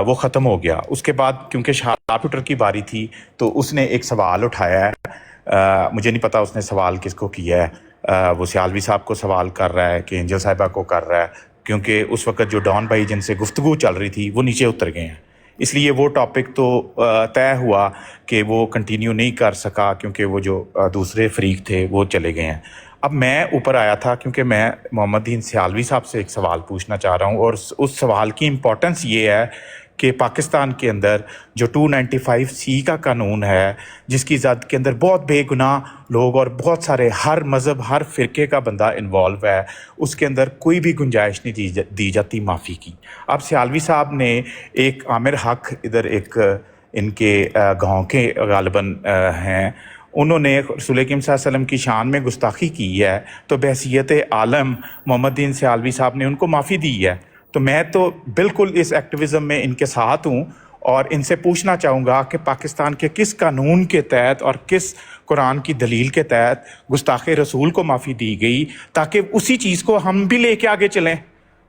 वो ख़त्म हो गया। उसके बाद क्योंकि शार्प शूटर की बारी थी तो उसने एक सवाल उठाया है। मुझे नहीं पता उसने सवाल किसको किया है। वो सियालवी साहब को सवाल कर रहा है कि एंजल साहिबा को कर रहा है, क्योंकि उस वक्त जो डॉन भाई जिनसे गुफ्तगू चल रही थी वो नीचे उतर गए हैं, इसलिए वो टॉपिक तो तय हुआ कि वो कंटिन्यू नहीं कर सका, क्योंकि वो जो दूसरे फरीक थे वो चले गए हैं। अब मैं ऊपर आया था क्योंकि मैं मोहम्मद दीन सियालवी साहब से एक सवाल पूछना चाह रहा हूँ, और उस सवाल की इम्पोर्टेंस ये है کہ پاکستان کے اندر جو 295C کا قانون ہے جس کی زد کے اندر بہت بے گناہ لوگ اور بہت سارے ہر مذہب ہر فرقے کا بندہ انوالو ہے، اس کے اندر کوئی بھی گنجائش نہیں دی جاتی معافی کی۔ اب سیالوی صاحب نے ایک عامر حق ادھر ایک ان کے گاؤں کے غالباً ہیں، انہوں نے رسول کریم صلی اللہ علیہ وسلم کی شان میں گستاخی کی ہے، تو بحیثیت عالم محمد دین سیالوی صاحب نے ان کو معافی دی ہے۔ تو میں تو بالکل اس ایکٹیویزم میں ان کے ساتھ ہوں اور ان سے پوچھنا چاہوں گا کہ پاکستان کے کس قانون کے تحت اور کس قرآن کی دلیل کے تحت گستاخ رسول کو معافی دی گئی، تاکہ اسی چیز کو ہم بھی لے کے آگے چلیں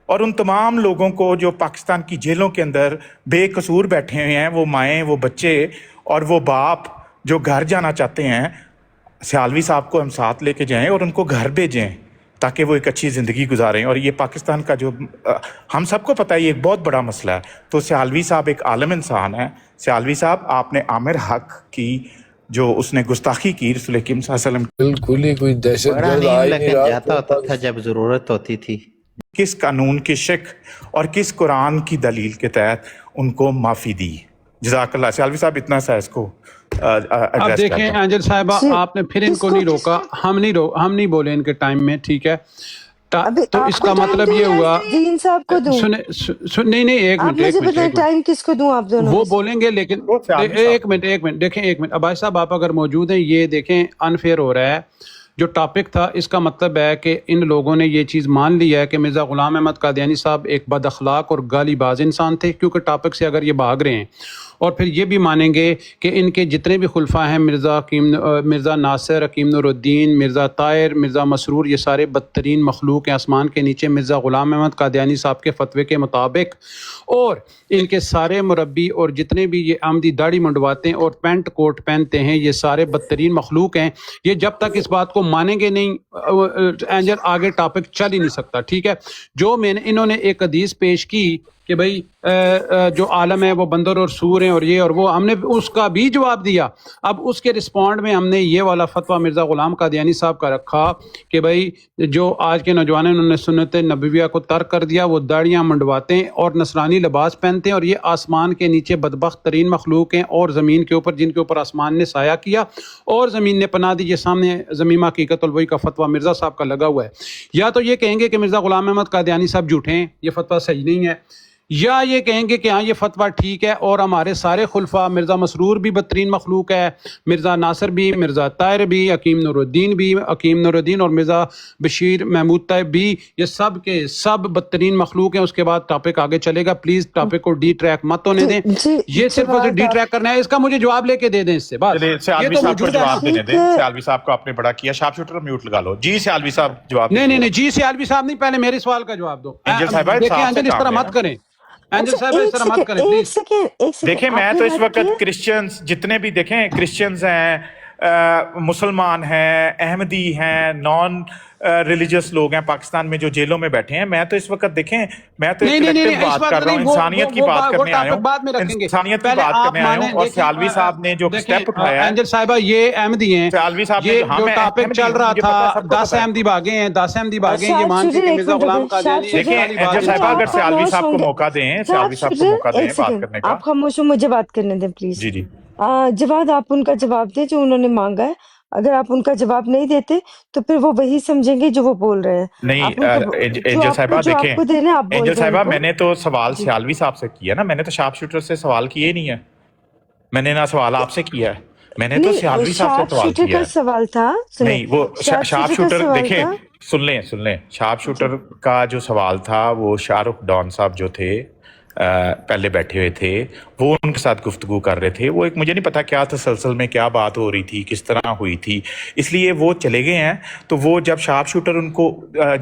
اور ان تمام لوگوں کو جو پاکستان کی جیلوں کے اندر بے قصور بیٹھے ہوئے ہیں، وہ مائیں، وہ بچے اور وہ باپ جو گھر جانا چاہتے ہیں، سیالوی صاحب کو ہم ساتھ لے کے جائیں اور ان کو گھر بھیجیں تاکہ وہ ایک اچھی زندگی گزاریں۔ اور یہ پاکستان کا جو ہم سب کو پتہ ہے یہ ایک بہت بڑا مسئلہ ہے، تو سیالوی صاحب ایک عالم انسان ہیں۔ سیالوی صاحب آپ نے عامر حق کی جو اس نے گستاخی کی رسول کریم صلی اللہ علیہ وسلم بالکل ہی کوئی دہشت بڑا گرد نہیں آئی نہیں لیکن رہا جاتا ہوتا تھا جب ضرورت ہوتی تھی۔ کس قانون کی شک اور کس قرآن کی دلیل کے تحت ان کو معافی دی۔ جزاک اللہ۔ سیالوی صاحب اتنا سا اس کو اب دیکھیں اینجل صاحبہ آپ نے پھر ان کو نہیں روکا، ہم نہیں بولے ان کے ٹائم میں، ٹھیک ہے، تو اس کا مطلب یہ ہوا دین صاحب کو دوں، نہیں ایک آپ مجھے بتائیں ٹائم کس کو دوں؟ آپ دونوں وہ بولیں گے لیکن ایک منٹ دیکھیں، ایک منٹ عباس صاحب آپ اگر موجود ہیں، یہ دیکھیں انفیئر ہو رہا ہے۔ جو ٹاپک تھا اس کا مطلب ہے کہ ان لوگوں نے یہ چیز مان لی ہے کہ مرزا غلام احمد قادیانی صاحب ایک بد اخلاق اور گالی باز انسان تھے، کیونکہ ٹاپک سے اگر یہ بھاگ رہے ہیں، اور پھر یہ بھی مانیں گے کہ ان کے جتنے بھی خلفاء ہیں، مرزا ناصر، حکیم نور الدین، مرزا طاہر، مرزا مسرور، یہ سارے بدترین مخلوق ہیں آسمان کے نیچے مرزا غلام احمد قادیانی صاحب کے فتوے کے مطابق، اور ان کے سارے مربی اور جتنے بھی یہ عمدی داڑھی منڈواتے ہیں اور پینٹ کوٹ پہنتے ہیں، یہ سارے بدترین مخلوق ہیں۔ یہ جب تک اس بات کو مانیں گے نہیں اینجل، آگے ٹاپک چل ہی نہیں سکتا، ٹھیک ہے۔ جو انہوں نے ایک حدیث پیش کی کہ بھئی جو عالم ہے وہ بندر اور سور ہیں اور یہ اور وہ، ہم نے اس کا بھی جواب دیا۔ اب اس کے رسپونڈ میں ہم نے یہ والا فتویٰ مرزا غلام قادیانی صاحب کا رکھا کہ بھئی جو آج کے نوجوان ہیں، انہوں نے سنت نبویہ کو ترک کر دیا، وہ داڑیاں منڈواتے ہیں اور نصرانی لباس پہنتے ہیں، اور یہ آسمان کے نیچے بدبخت ترین مخلوق ہیں، اور زمین کے اوپر جن کے اوپر آسمان نے سایہ کیا اور زمین نے پناہ دی۔ یہ سامنے زمین حقیقت الوحی کا فتویٰ مرزا صاحب کا لگا ہوا ہے۔ یا تو یہ کہیں گے کہ مرزا غلام احمد قادیانی صاحب جھوٹے ہیں، یہ فتویٰ صحیح نہیں ہے، یا یہ کہیں گے کہ ہاں یہ فتویٰ ٹھیک ہے اور ہمارے سارے خلفاء، مرزا مسرور بھی بدترین مخلوق ہے، مرزا ناصر بھی، مرزا طاہر بھی، حکیم نور الدین اور مرزا بشیر محمود طیب بھی، یہ سب کے سب بدترین مخلوق ہیں۔ اس کے بعد ٹاپک آگے چلے گا، پلیز ٹاپک کو ڈی ٹریک مت ہونے دیں، یہ صرف ڈی ٹریک کرنا ہے۔ اس کا مجھے جواب لے کے دے دیں اس سے بات۔ سیالوی صاحب کو جواب دینے دیں، سیالوی صاحب کو آپ نے بڑا کیا، شارپ شوٹر میوٹ لگا لو۔ جی سیالوی صاحب جواب نہیں جی سیالوی صاحب نہیں، پہلے میرے سوال کا جواب دو۔ دیکھیں اینجل اس طرح مت کریں، اینجل صاحب اس طرح مت کریں پلیز۔ دیکھیں میں تو اس وقت کرسچنز جتنے بھی دیکھیں کرسچنز ہیں، مسلمان ہیں، احمدی ہیں، نان ریلیجس لوگ ہیں پاکستان میں جو جیلوں میں بیٹھے ہیں، میں تو اس وقت دیکھیں میں تو کلیکٹیو بات کر رہا ہوں، انسانیت کی بات کرنے آیا ہوں، انسانیت کی بات کرنے آیا ہوں۔ اور سیالوی صاحب نے جو سٹیپ اٹھایا ہے، اینجل صاحبہ یہ احمدی ہیں، سیالوی صاحب یہ جو ٹاپک چل رہا تھا 10 احمدی بھاگے ہیں، 10 احمدی بھاگے ہیں، یہ مانتے کہ مرزا غلام قادیانی۔ دیکھیں اینجل صاحبہ اگر سیالوی صاحب کو موقع دیں، سیالوی صاحب کو موقع دیں بات کرنے کا۔ آپ خاموش ہو، مجھے بات کرنے دیں پلیز۔ جی جی جواد آپ ان کا جواب دیں جو انہوں نے مانگا ہے، اگر آپ ان کا جواب نہیں دیتے تو پھر وہ وہی سمجھیں گے جو وہ بول رہے ہیں۔ نہیں اینجل صاحبہ دیکھیں، اینجل صاحبہ میں نے تو سوال سیالوی صاحب سے کیا نا، میں نے تو شارپ شوٹر سے سوال کیے ہی نہیں ہے، میں نے نہ سوال آپ سے کیا ہے، میں نے تو سیالوی صاحب سے سوال کیا ہے۔ سوال تھا نہیں وہ شارپ شوٹر دیکھیں، سن لیں شارپ شوٹر کا جو سوال تھا وہ شاہ رخ ڈان صاحب جو تھے پہلے بیٹھے ہوئے تھے، وہ ان کے ساتھ گفتگو کر رہے تھے، وہ ایک مجھے نہیں پتا کیا تسلسل میں کیا بات ہو رہی تھی، کس طرح ہوئی تھی، اس لیے وہ چلے گئے ہیں۔ تو وہ جب شارپ شوٹر ان کو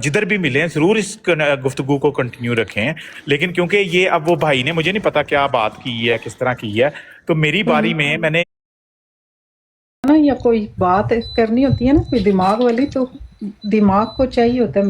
جدھر بھی ملیں ضرور اس گفتگو کو کنٹینیو رکھیں، لیکن کیونکہ یہ اب وہ بھائی نے مجھے نہیں پتا کیا بات کی ہے، کس طرح کی ہے، تو میری باری میں نے یا کوئی بات کرنی ہوتی ہے نا کوئی دماغ والی، تو دماغ کو چاہیے ہوتا ہے